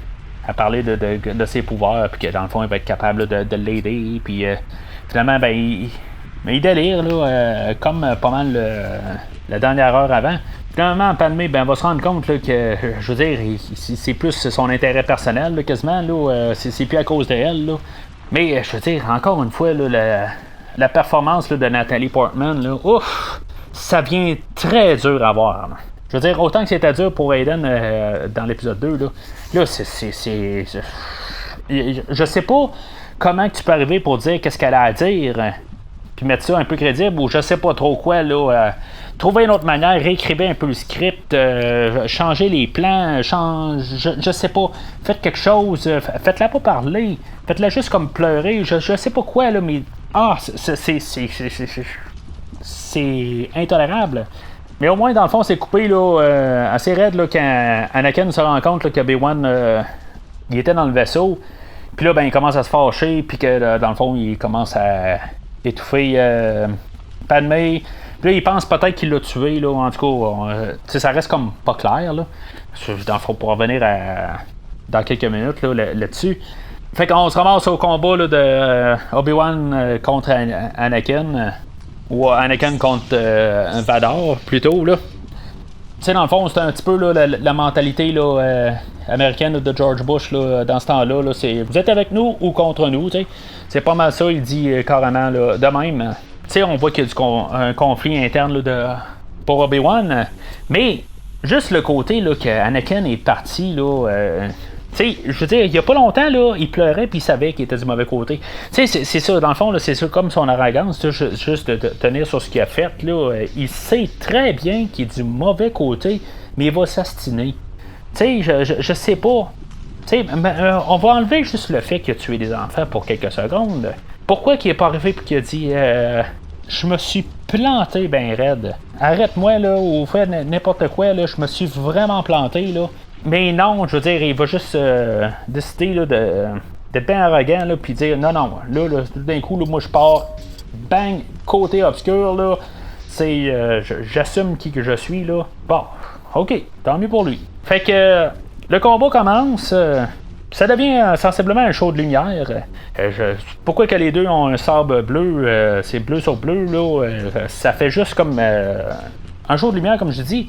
à parler de ses pouvoirs, puis que dans le fond, il va être capable là, de l'aider, puis finalement, ben, il délire, là, comme pas mal la dernière heure avant. Finalement, Padmé va se rendre compte là, que, je veux dire, c'est plus son intérêt personnel, là, quasiment. Là, c'est plus à cause d'elle. Là. Mais, je veux dire, encore une fois, là, la performance là, de Nathalie Portman, là, ouf, ça vient très dur à voir. Là. Je veux dire, autant que c'était dur pour Aiden dans l'épisode 2, là je sais pas comment tu peux arriver pour dire qu'est-ce qu'elle a à dire, puis mettre ça un peu crédible, ou je sais pas trop quoi, là. Trouver une autre manière, réécrivez un peu le script, changer les plans, je sais pas, faites quelque chose, faites-la pas parler, faites-la juste comme pleurer, je sais pas quoi, là, mais c'est intolérable. Mais au moins, dans le fond, c'est coupé là, assez raide là, quand Anakin se rend compte là, que Obi-Wan il était dans le vaisseau. Puis là, ben, il commence à se fâcher. Puis que dans le fond, il commence à étouffer Padmé. Puis là, il pense peut-être qu'il l'a tué. Là, en tout cas, ça reste comme pas clair. Là. Dans le fond, pour revenir dans quelques minutes là-dessus. Fait qu'on se ramasse au combat là, de Obi-Wan contre Anakin. Ou Anakin contre Vador, plutôt, là. Tu sais, dans le fond, c'est un petit peu là, la mentalité là, américaine là, de George Bush là, dans ce temps-là. Là, c'est vous êtes avec nous ou contre nous, tu sais. C'est pas mal ça, il dit carrément là, de même. Tu sais, on voit qu'il y a un conflit interne là, pour Obi-Wan. Mais juste le côté là, qu'Anakin est parti, là. Tu sais, je veux dire, il y a pas longtemps, là, il pleurait puis il savait qu'il était du mauvais côté. Tu sais, c'est ça, dans le fond, là, c'est ça comme son arrogance, juste de tenir sur ce qu'il a fait, là. Il sait très bien qu'il est du mauvais côté, mais il va s'astiner. Tu sais, je sais pas. Tu sais, on va enlever juste le fait qu'il a tué des enfants pour quelques secondes. Pourquoi qu'il est pas arrivé et qu'il a dit je me suis planté ben raide. Arrête-moi, là, ou fais n'importe quoi, là, je me suis vraiment planté, là. Mais non, je veux dire, il va juste décider là, d'être bien arrogant, là, puis dire non, là, tout d'un coup, là, moi je pars, bang, côté obscur, là, c'est, j'assume qui que je suis, là. Bon, ok, tant mieux pour lui. Fait que le combat commence, ça devient sensiblement un show de lumière. Pourquoi que les deux ont un sabre bleu, c'est bleu sur bleu, là, ça fait juste comme un show de lumière, comme je dis.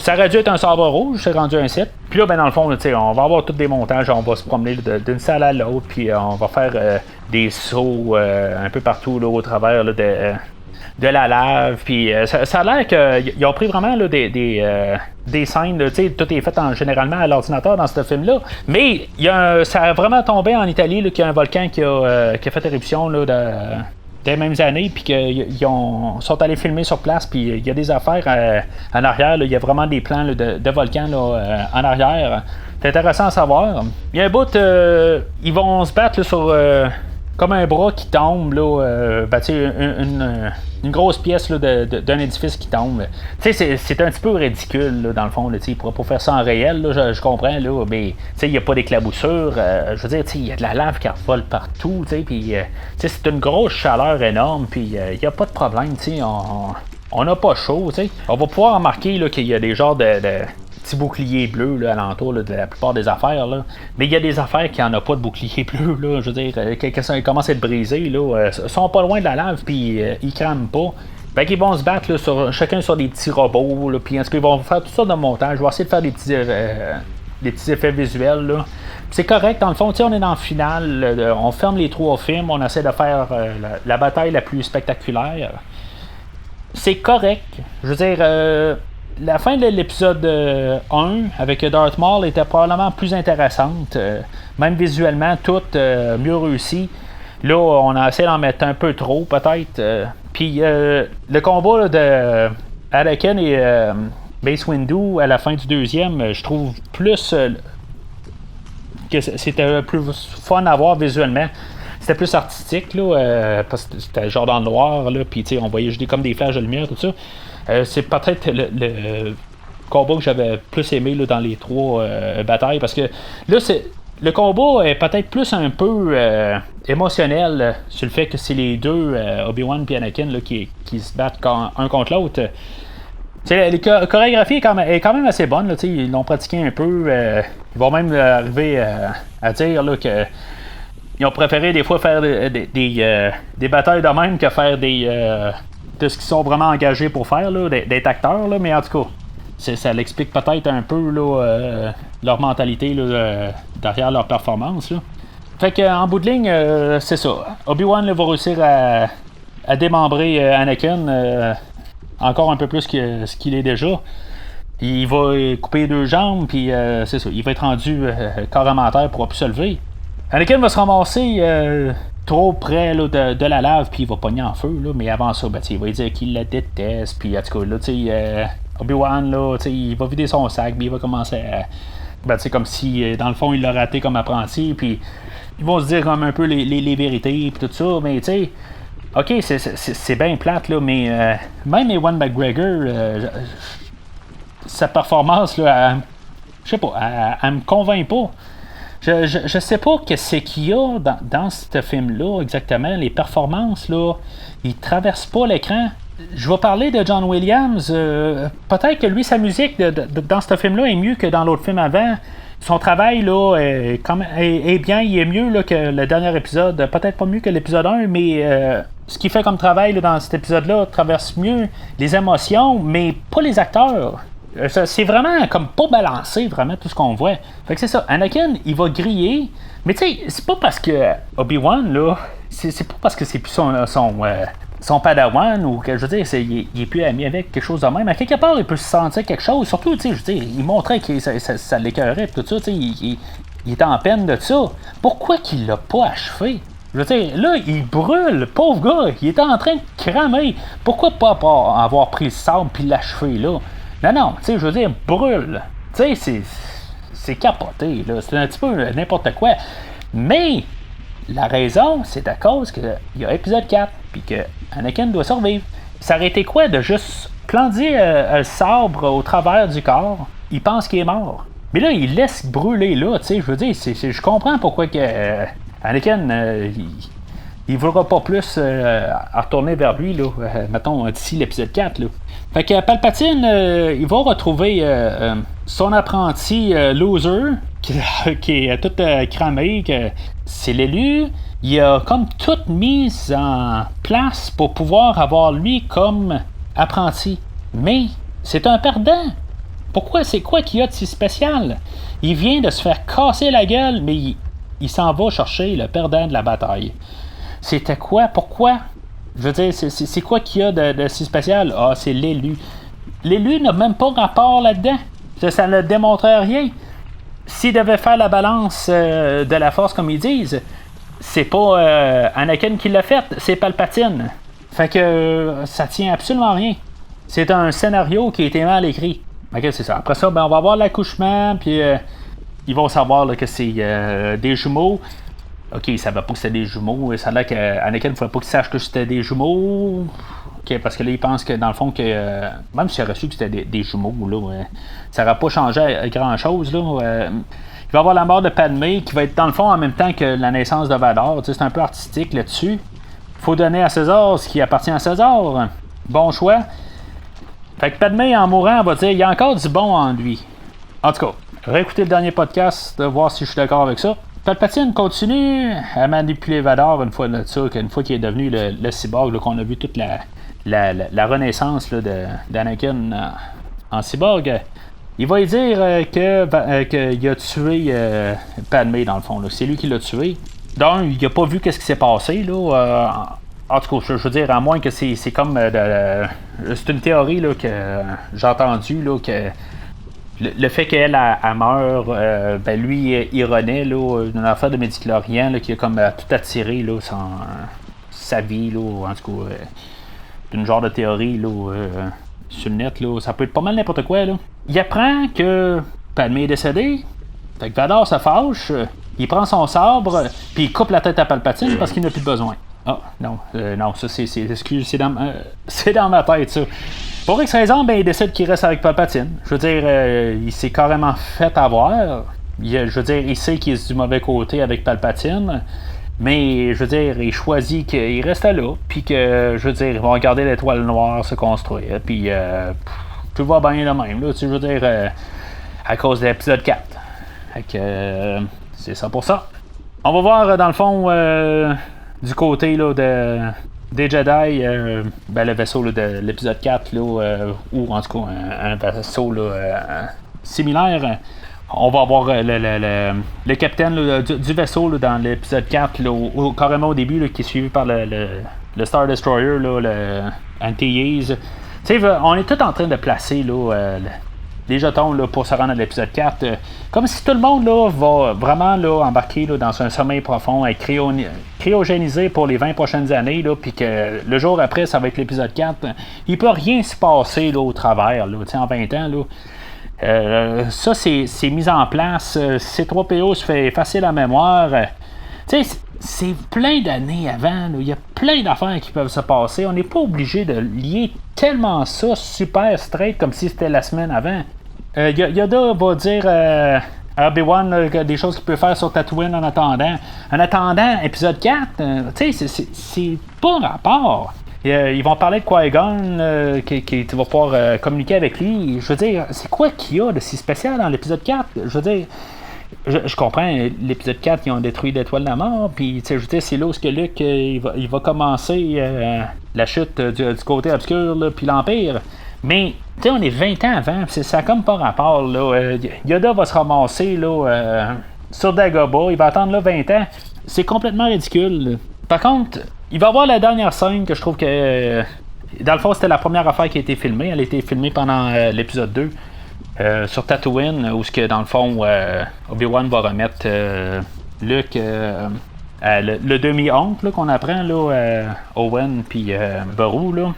Ça aurait dû être un sabre rouge, c'est rendu un 7. Puis là, ben dans le fond, on va avoir tous des montages, on va se promener d'une salle à l'autre, puis on va faire des sauts un peu partout là, au travers là, de la lave, puis ça a l'air qu'ils ont pris vraiment là, des scènes, tu sais, tout est fait généralement à l'ordinateur dans ce film-là, mais ça a vraiment tombé en Italie, là, qu'il y a un volcan qui a fait éruption là, des mêmes années, puis qu'ils sont allés filmer sur place, puis il y a des affaires en arrière, là, il y a vraiment des plans là, de volcans là, en arrière. C'est intéressant à savoir. Il y a un bout, ils vont se battre là, sur comme un bras qui tombe, là, une grosse pièce là, d'un édifice qui tombe. Tu sais, c'est un petit peu ridicule, là, dans le fond. Là, ils pourraient pas faire ça en réel, là, je comprends, là, mais il n'y a pas d'éclaboussure. Je veux dire, il y a de la lave qui revole partout, puis c'est une grosse chaleur énorme, puis il n'y a pas de problème, on n'a pas chaud. T'sais. On va pouvoir remarquer là, qu'il y a des genres de petits boucliers bleus là, alentour là, de la plupart des affaires. Là. Mais il y a des affaires qui n'en ont pas de bouclier bleu. Là, je veux dire, quand ça commence à être brisé, là, sont pas loin de la lave, puis ils crament pas. Fait qu'ils vont se battre là, chacun sur des petits robots, là, puis en ce qu'ils vont faire tout ça de montage. Je vais essayer de faire des petits effets visuels. Là. C'est correct, dans le fond, on est dans le final, on ferme les 3 films, on essaie de faire la bataille la plus spectaculaire. C'est correct. Je veux dire, la fin de l'épisode 1 avec Darth Maul était probablement plus intéressante. Même visuellement, tout mieux réussi. Là, on a essayé d'en mettre un peu trop, peut-être. Puis le combat là, de Anakin et Mace Windu à la fin du deuxième, je trouve plus que c'était plus fun à voir visuellement. C'était plus artistique, là, parce que c'était genre dans le noir, là, puis on voyait juste comme des flashs de lumière, tout ça. C'est peut-être le combat que j'avais plus aimé là, dans les 3 batailles, parce que là, le combat est peut-être plus un peu émotionnel sur le fait que c'est les deux, Obi-Wan et Anakin, là, qui se battent un contre l'autre. La chorégraphie est quand même assez bonne, là, ils l'ont pratiqué un peu. Ils vont même arriver à dire là, que ils ont préféré des fois faire des batailles de même que faire de ce qu'ils sont vraiment engagés pour faire, là, d'être acteurs, là, mais en tout cas, ça l'explique peut-être un peu là, leur mentalité là, derrière leur performance. Là. Fait qu'en bout de ligne, c'est ça. Obi-Wan là, va réussir à démembrer Anakin encore un peu plus que ce qu'il est déjà. Il va couper 2 jambes, puis c'est ça. Il va être rendu carrément à terre pour ne plus se lever. Anakin va se ramasser trop près là, de la lave, puis il va pogner en feu, là, mais avant ça, il va dire qu'il la déteste, puis en tout cas, là, Obi-Wan, là, il va vider son sac, puis il va commencer à... comme si, dans le fond, il l'a raté comme apprenti, puis ils vont se dire comme un peu les vérités, puis tout ça, mais tu sais, ok, c'est bien plate, là, mais même Ewan McGregor, sa performance, là, je sais pas, elle me convainc pas. Je sais pas qu'est-ce qu'il y a dans ce film-là exactement. Les performances, là, ils traversent pas l'écran. Je vais parler de John Williams. Peut-être que lui, sa musique dans ce film-là est mieux que dans l'autre film avant. Son travail là, est bien, il est mieux là, que le dernier épisode. Peut-être pas mieux que l'épisode 1, mais ce qu'il fait comme travail là, dans cet épisode-là traverse mieux les émotions, mais pas les acteurs. C'est vraiment comme pas balancé vraiment tout ce qu'on voit. Fait que c'est ça, Anakin il va griller, mais tu sais, c'est pas parce que Obi-Wan là, c'est pas parce que c'est plus son padawan ou que je veux dire, il est plus ami avec quelque chose de même. À quelque part il peut se sentir quelque chose, surtout tu sais, je veux dire, il montrait que ça l'écœurait tout ça, tu sais, il est en peine de ça. Pourquoi qu'il l'a pas achevé? Je veux dire, là, il brûle, pauvre gars, il est en train de cramer. Pourquoi pas avoir pris le sable puis l'achever là? Non, tu sais, je veux dire, brûle. Tu sais, c'est capoté, là. C'est un petit peu n'importe quoi. Mais, la raison, c'est à cause qu'il y a épisode 4, puis que Anakin doit survivre. Ça aurait été quoi de juste planter un sabre au travers du corps? Il pense qu'il est mort. Mais là, il laisse brûler là, tu sais, je veux dire, je comprends pourquoi que Anakin, il ne voudra pas plus retourner vers lui, là, mettons, d'ici l'épisode 4. Là. Fait que Palpatine, il va retrouver son apprenti loser, qui est tout cramé, que c'est l'élu. Il a comme tout mis en place pour pouvoir avoir lui comme apprenti. Mais c'est un perdant. Pourquoi? C'est quoi qu'il y a de si spécial? Il vient de se faire casser la gueule, mais il s'en va chercher le perdant de la bataille. C'était quoi? Pourquoi? Je veux dire, c'est quoi qu'il y a de si spécial? Ah, c'est l'élu. L'élu n'a même pas rapport là-dedans. Ça ne démontrait rien. S'ils devaient faire la balance de la force, comme ils disent, c'est pas Anakin qui l'a fait, c'est Palpatine. Fait que ça tient absolument rien. C'est un scénario qui a été mal écrit. Ok, c'est ça. Après ça, on va voir l'accouchement, puis ils vont savoir là, que c'est des jumeaux. Ok, ils savaient pas que c'était des jumeaux. Ça a l'air qu'Anakin ne fallait pas qu'il sache que c'était des jumeaux. Ok, parce que là, il pense que dans le fond, que même si j'aurais su que c'était des jumeaux, là, ça n'aurait pas changé grand-chose. Là, il va y avoir la mort de Padmé, qui va être dans le fond en même temps que la naissance de Vador. C'est un peu artistique là-dessus. Faut donner à César ce qui appartient à César. Bon choix. Fait que Padmé, en mourant, va dire il y a encore du bon en lui. En tout cas, réécoutez le dernier podcast, voir si je suis d'accord avec ça. Palpatine continue à manipuler Vador une fois de ça, une fois qu'il est devenu le cyborg, là, qu'on a vu toute la renaissance là, d'Anakin en cyborg. Il va lui dire qu'il a tué Padmé dans le fond. Là. C'est lui qui l'a tué. D'un, il n'a pas vu qu'est-ce qui s'est passé. Là, en tout cas, je veux dire, à moins que c'est comme... c'est une théorie là, que j'ai entendue, là, que le fait qu'elle meurt, ben lui, il renaît, là, une affaire de médiclorien qui a comme tout attiré là, sa vie, là, en tout cas, une genre de théorie là, sur le net, là, ça peut être pas mal n'importe quoi. Là. Il apprend que Padmé est décédé, fait que Vador se fâche, il prend son sabre, puis il coupe la tête à Palpatine parce qu'il n'a plus de besoin. Ah, non, ça excuse, c'est dans ma tête, ça. Pour X raison, ben, il décide qu'il reste avec Palpatine. Je veux dire, il s'est carrément fait avoir. Je veux dire, il sait qu'il est du mauvais côté avec Palpatine. Mais, je veux dire, il choisit qu'il reste là. Puis que, je veux dire, ils vont regarder l'étoile noire se construire. Puis, tout va bien de même. Là, je veux dire, à cause de l'épisode 4. Fait que, c'est ça pour ça. On va voir, dans le fond, du côté là, des Jedi, ben, le vaisseau là, de l'épisode 4, là, ou en tout cas un vaisseau là, similaire. On va avoir le capitaine là, du vaisseau là, dans l'épisode 4, là, carrément au début, là, qui est suivi par le Star Destroyer, là, le Anti-Yeez. On est tout en train de placer là, les jetons là, pour se rendre à l'épisode 4. Comme si tout le monde là, va vraiment là, embarquer là, dans un sommeil profond, être cryogénisé pour les 20 prochaines années, puis que le jour après, ça va être l'épisode 4. Il peut rien se passer là, au travers, là, en 20 ans. Là. Ça, c'est mis en place. C3PO se fait effacer la mémoire. C'est plein d'années avant. Il y a plein d'affaires qui peuvent se passer. On n'est pas obligé de lier tellement ça super straight comme si c'était la semaine avant. Yoda va dire à Obi-Wan des choses qu'il peut faire sur Tatooine en attendant. En attendant, épisode 4, c'est pas rapport. Ils vont parler de Qui-Gon qui va pouvoir communiquer avec lui. Je veux dire, c'est quoi qu'il y a de si spécial dans l'épisode 4? Je veux dire, je comprends, l'épisode 4, ils ont détruit l'étoile de la mort, puis je veux dire, c'est là où Luke il va commencer la chute du côté obscur, puis l'Empire. Mais, on est 20 ans avant, ça a comme pas rapport, là. Yoda va se ramasser, là, sur Dagobah, il va attendre, là, 20 ans. C'est complètement ridicule. Là. Par contre, il va y avoir la dernière scène que je trouve que... dans le fond, c'était la première affaire qui a été filmée. Elle a été filmée pendant l'épisode 2. Sur Tatooine, où dans le fond, Obi-Wan va remettre Luke, le demi-oncle qu'on apprend, là, Owen puis Beru, là.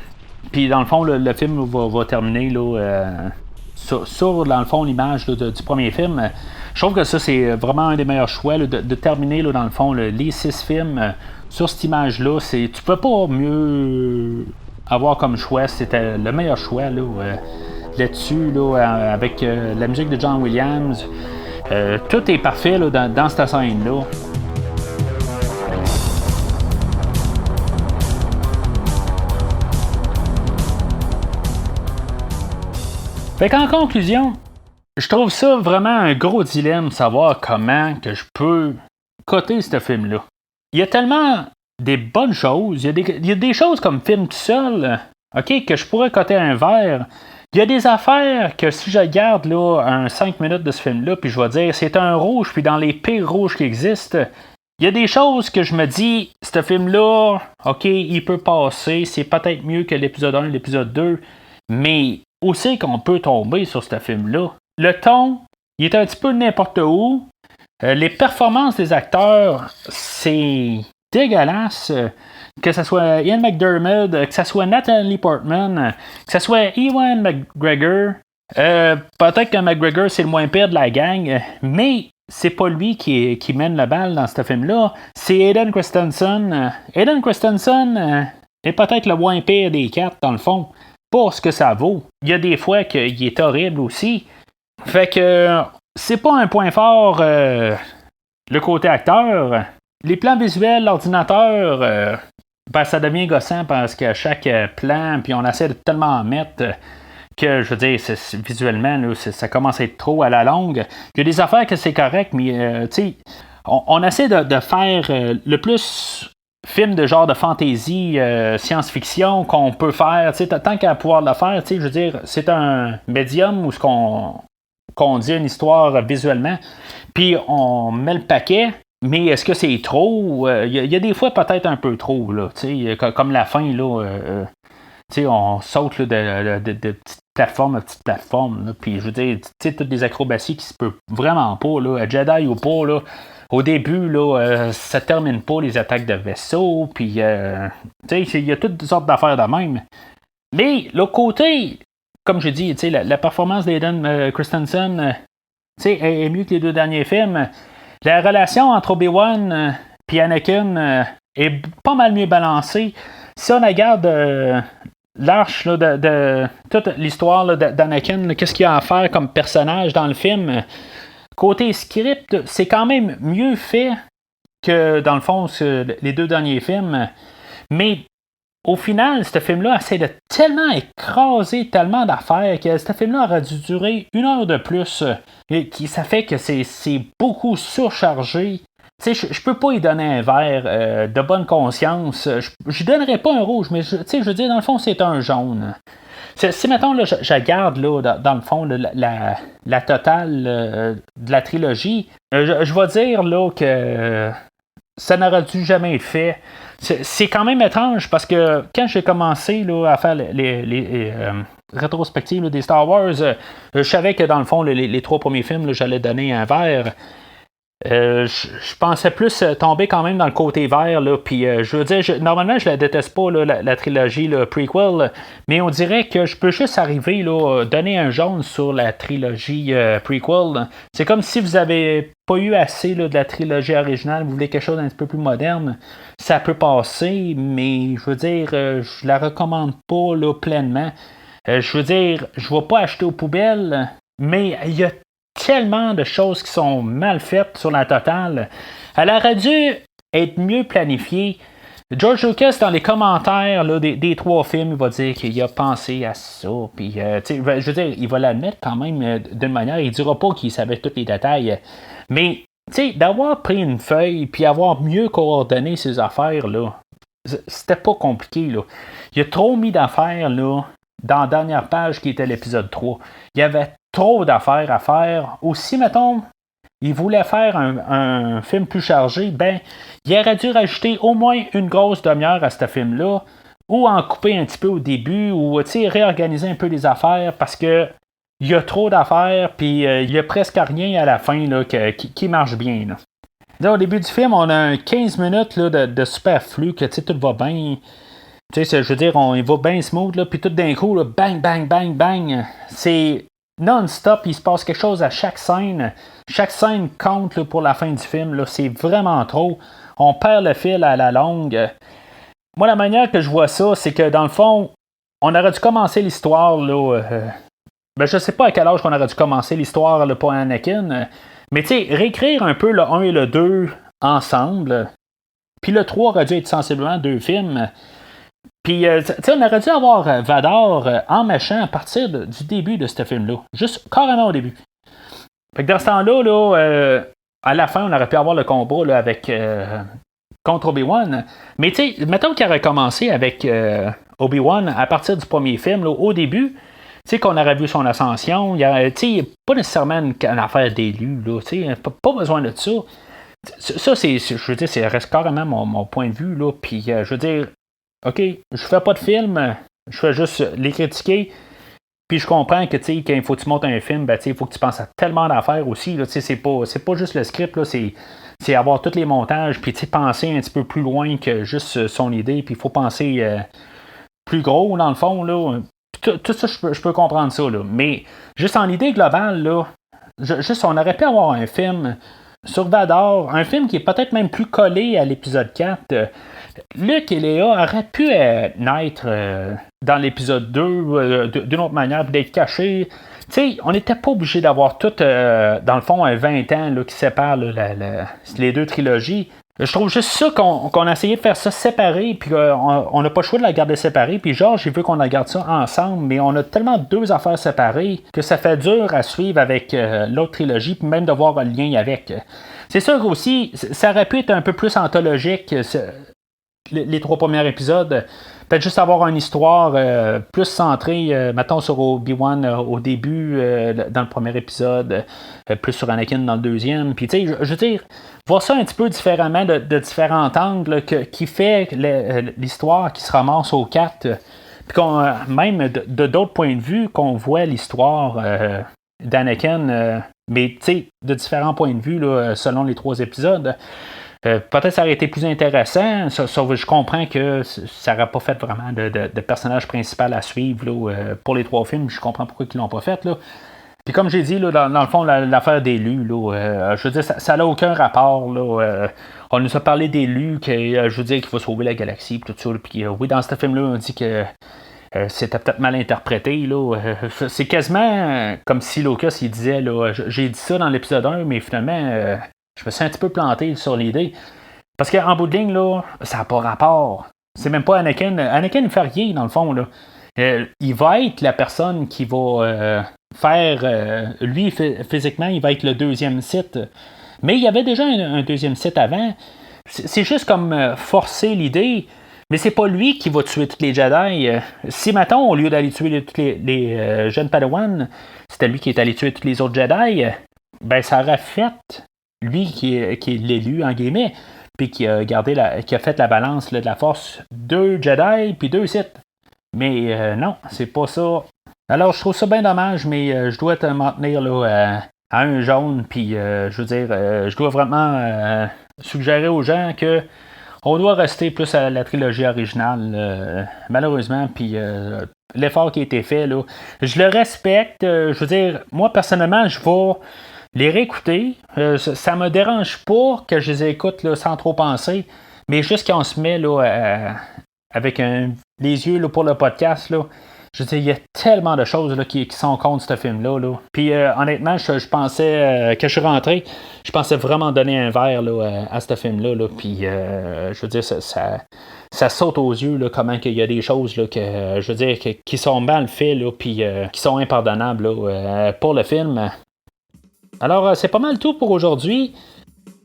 Puis dans le fond, le film va terminer là, sur dans le fond l'image là, du premier film. Je trouve que ça c'est vraiment un des meilleurs choix là, de terminer là, dans le fond les 6 films sur cette image-là. Tu peux pas mieux avoir comme choix. C'était le meilleur choix là, là-dessus là, avec la musique de John Williams. Tout est parfait là, dans cette scène-là. Fait qu'en conclusion, je trouve ça vraiment un gros dilemme de savoir comment que je peux coter ce film-là. Il y a tellement des bonnes choses, il y a des choses comme film tout seul, ok, que je pourrais coter un verre. Il y a des affaires que si je regarde là, un 5 minutes de ce film-là, puis je vais dire c'est un rouge, puis dans les pires rouges qui existent, il y a des choses que je me dis, ce film-là, ok, il peut passer, c'est peut-être mieux que l'épisode 1 et l'épisode 2, mais où c'est qu'on peut tomber sur ce film-là? Le ton, il est un petit peu n'importe où. Les performances des acteurs, c'est dégueulasse. Que ce soit Ian McDermott, que ce soit Natalie Portman, que ce soit Ewan McGregor. Peut-être que McGregor, c'est le moins pire de la gang, mais c'est pas lui qui mène la balle dans ce film-là. C'est Hayden Christensen. Hayden Christensen est peut-être le moins pire des quatre, dans le fond, pour ce que ça vaut. Il y a des fois qu'il est horrible aussi. Fait que c'est pas un point fort, le côté acteur. Les plans visuels, l'ordinateur, ça devient gossant parce que chaque plan, puis on essaie de tellement en mettre que, je veux dire, visuellement, là, ça commence à être trop à la longue. Il y a des affaires que c'est correct, mais, tu sais, on essaie de faire le plus film de genre de fantasy, science-fiction qu'on peut faire, tu sais, tant qu'à pouvoir le faire, tu sais, je veux dire, c'est un médium où qu'on dit une histoire visuellement, puis on met le paquet. Mais est-ce que c'est trop? Il y a des fois peut-être un peu trop, là, comme la fin, là, on saute là, de petite plateforme à petite plateforme, puis je veux dire, toutes des acrobaties qui se peuvent vraiment pas, là, Jedi ou pas, là, au début, là, ça termine pas les attaques de vaisseaux, puis il y a toutes sortes d'affaires de même. Mais l'autre côté, comme je dis, la performance d'Hayden Christensen est mieux que les deux derniers films. La relation entre Obi-Wan et Anakin est pas mal mieux balancée. Si on regarde l'arche là, de toute l'histoire là, d'Anakin, qu'est-ce qu'il y a à faire comme personnage dans le film, côté script, c'est quand même mieux fait que, dans le fond, les deux derniers films. Mais au final, ce film-là essaie de tellement écraser tellement d'affaires que ce film-là aurait dû durer 1 heure de plus. Ça fait que c'est beaucoup surchargé. Je peux pas y donner un verre de bonne conscience. Je donnerais pas un rouge, mais je veux dire, dans le fond, c'est un jaune. Si, mettons, là, je garde, là, dans le fond, là, la totale de la trilogie, je vais dire là, que ça n'aurait dû jamais être fait. C'est quand même étrange parce que quand j'ai commencé là, à faire les rétrospectives là, des Star Wars, je savais que dans le fond, les 3 premiers films, là, j'allais donner un vert. Je pensais plus tomber quand même dans le côté vert, là, puis je veux dire, normalement je la déteste pas, là, la trilogie là, prequel, mais on dirait que je peux juste arriver, là, donner un jaune sur la trilogie prequel. C'est comme si vous avez pas eu assez là, de la trilogie originale, vous voulez quelque chose d'un petit peu plus moderne, ça peut passer, mais je veux dire, je la recommande pas là, pleinement. Je veux dire, je vais pas acheter aux poubelles, mais il y a tellement de choses qui sont mal faites sur la totale. Elle aurait dû être mieux planifiée. George Lucas, dans les commentaires là, des 3 films, il va dire qu'il a pensé à ça. Puis, je veux dire, il va l'admettre quand même d'une manière. Il ne dira pas qu'il savait tous les détails. Mais, d'avoir pris une feuille puis avoir mieux coordonné ses affaires, là, c'était pas compliqué. Là. Il a trop mis d'affaires là, dans la dernière page qui était l'épisode 3. Il y avait trop d'affaires à faire. Aussi, mettons, il voulait faire un film plus chargé, il aurait dû rajouter au moins une grosse demi-heure à ce film-là, ou en couper un petit peu au début, ou réorganiser un peu les affaires, parce que il y a trop d'affaires, puis il y a presque rien à la fin là, qui marche bien. Là. Là, au début du film, on a 15 minutes là, de superflu, que tout va bien. Je veux dire, il va bien smooth, là, puis tout d'un coup, là, bang, bang, bang, bang. C'est non-stop, il se passe quelque chose à chaque scène. Chaque scène compte là, pour la fin du film. Là, c'est vraiment trop. On perd le fil à la longue. Moi, la manière que je vois ça, c'est que dans le fond, on aurait dû commencer l'histoire. Là, je sais pas à quel âge qu'on aurait dû commencer l'histoire là, pour Anakin. Mais réécrire un peu le 1 et le 2 ensemble. Puis le 3 aurait dû être sensiblement 2 films. Puis, on aurait dû avoir Vador en méchant à partir du début de ce film-là. Juste carrément au début. Fait que dans ce temps-là, là, à la fin, on aurait pu avoir le combat là, avec contre Obi-Wan. Mais mettons qu'il aurait commencé avec Obi-Wan à partir du premier film, là, au début, qu'on aurait vu son ascension. Il n'y a pas nécessairement une affaire d'élu. Pas besoin de ça. Ça, je veux dire, ça reste carrément mon point de vue, là. Puis, je veux dire, OK, je fais pas de film, je fais juste les critiquer. Puis je comprends que, tu sais, quand il faut que tu montes un film, ben, il faut que tu penses à tellement d'affaires aussi, là. Tu sais, c'est pas juste le script, là, c'est avoir tous les montages, puis, tu sais, penser un petit peu plus loin que juste son idée, puis il faut penser plus gros, dans le fond, là. Tout ça, je peux comprendre ça, là. Mais, juste en idée globale, là, juste, on aurait pu avoir un film sur Vador, un film qui est peut-être même plus collé à l'épisode 4. Luke et Léa auraient pu naître dans l'épisode 2 d'une autre manière, puis d'être cachés. Tu sais, on n'était pas obligé d'avoir tout, dans le fond, 20 ans là, qui séparent là, les deux trilogies. Je trouve juste ça qu'on a essayé de faire ça séparé, puis on n'a pas le choix de la garder séparée. Puis genre, j'ai vu qu'on la garde ça ensemble, mais on a tellement deux affaires séparées que ça fait dur à suivre avec l'autre trilogie, puis même de voir un lien avec. C'est sûr aussi, ça aurait pu être un peu plus anthologique, les trois premiers épisodes. Peut-être juste avoir une histoire plus centrée, mettons, sur Obi-Wan au début, dans le premier épisode, plus sur Anakin dans le deuxième. Puis, tu sais, je veux dire, voir ça un petit peu différemment de différents angles qui fait l'histoire qui se ramasse au 4. Puis même de d'autres points de vue, qu'on voit l'histoire d'Anakin, mais, tu sais, de différents points de vue, là, selon les trois épisodes. Peut-être que ça aurait été plus intéressant, sauf que je comprends que ça n'aurait pas fait vraiment de personnage principal à suivre là, pour les trois films. Je comprends pourquoi ils l'ont pas fait. Là. Puis comme j'ai dit, là, dans le fond, l'affaire d'élus, je veux dire, ça n'a aucun rapport. Là, on nous a parlé d'élus, je veux dire, qu'il faut sauver la galaxie, tout ça. Puis oui, dans ce film-là, on dit que c'était peut-être mal interprété. Là. C'est quasiment comme si Lucas il disait, là, j'ai dit ça dans l'épisode 1, mais finalement... je me suis un petit peu planté sur l'idée. Parce qu'en bout de ligne, là, ça n'a pas rapport. C'est même pas Anakin. Anakin ne fait rien, dans le fond. Là. Il va être la personne qui va faire... lui, physiquement, il va être le deuxième site. Mais il y avait déjà un deuxième site avant. C'est juste comme forcer l'idée. Mais c'est pas lui qui va tuer tous les Jedi. Si, mettons, au lieu d'aller tuer tous les jeunes Padawan, c'était lui qui est allé tuer tous les autres Jedi, ben ça aurait fait... lui qui est l'élu en guillemets, puis qui a qui a fait la balance là, de la force, 2 Jedi puis 2 Sith. Mais non, c'est pas ça. Alors je trouve ça bien dommage, mais je dois m'en tenir là, à un jaune, puis je veux dire, je dois vraiment suggérer aux gens que on doit rester plus à la trilogie originale, malheureusement, puis l'effort qui a été fait, là, je le respecte. Je veux dire, moi personnellement, je vais les réécouter, ça me dérange pas que je les écoute là, sans trop penser, mais juste quand on se met là, avec les yeux là, pour le podcast, là, je veux dire, il y a tellement de choses là, qui sont contre ce film-là. Là. Puis honnêtement, je pensais, quand je suis rentré, je pensais vraiment donner un verre là, à ce film-là. Là. Puis je veux dire, ça saute aux yeux là, comment il y a des choses là, que, je veux dire, qui sont mal faites, là, puis qui sont impardonnables là, pour le film. Alors, c'est pas mal tout pour aujourd'hui.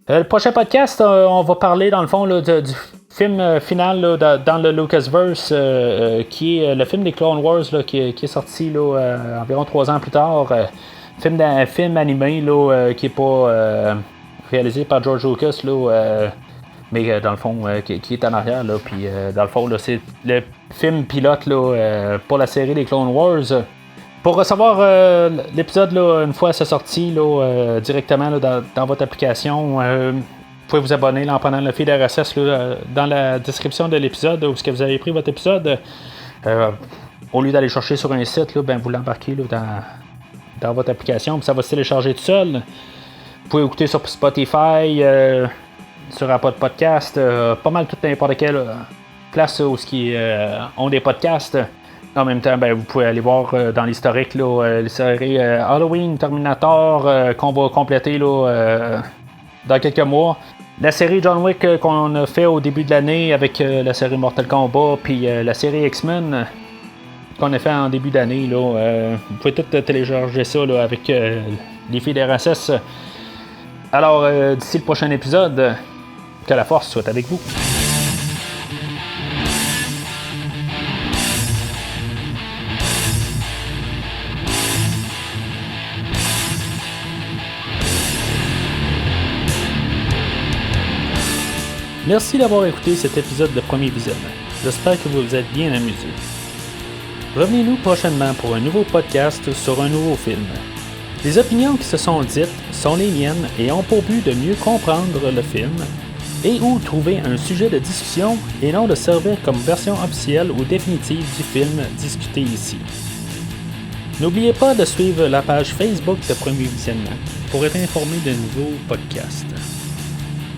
Le prochain podcast, on va parler dans le fond là, du film final là, dans le Lucasverse, qui est le film des Clone Wars là, qui est sorti là, environ 3 ans plus tard. Film animé là, qui n'est pas réalisé par George Lucas, là, mais dans le fond, qui est en arrière. Là, puis, dans le fond, là, c'est le film pilote là, pour la série des Clone Wars. Pour recevoir l'épisode là, une fois c'est sorti là, directement là, dans votre application, vous pouvez vous abonner là, en prenant le feed RSS là, dans la description de l'épisode où vous avez pris votre épisode. Au lieu d'aller chercher sur un site, là, ben, vous l'embarquez là, dans votre application, puis ça va se télécharger tout seul. Vous pouvez écouter sur Spotify, sur Apple Podcast, pas mal toute n'importe quelle place où ont des podcasts. En même temps, ben, vous pouvez aller voir dans l'historique les séries Halloween, Terminator, qu'on va compléter là, dans quelques mois. La série John Wick qu'on a fait au début de l'année avec la série Mortal Kombat, puis la série X-Men qu'on a fait en début d'année. Là, vous pouvez tout télécharger ça là, avec les feeds RSS. Alors, d'ici le prochain épisode, que la force soit avec vous. Merci d'avoir écouté cet épisode de Premier Visionnement. J'espère que vous vous êtes bien amusés. Revenez-nous prochainement pour un nouveau podcast sur un nouveau film. Les opinions qui se sont dites sont les miennes et ont pour but de mieux comprendre le film et ou trouver un sujet de discussion et non de servir comme version officielle ou définitive du film discuté ici. N'oubliez pas de suivre la page Facebook de Premier Visionnement pour être informé de nouveaux podcasts.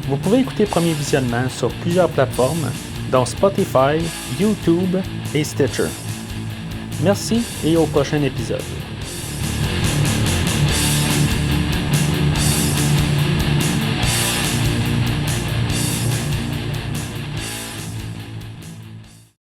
Vous pouvez écouter Premier Visionnement sur plusieurs plateformes, dont Spotify, YouTube et Stitcher. Merci et au prochain épisode.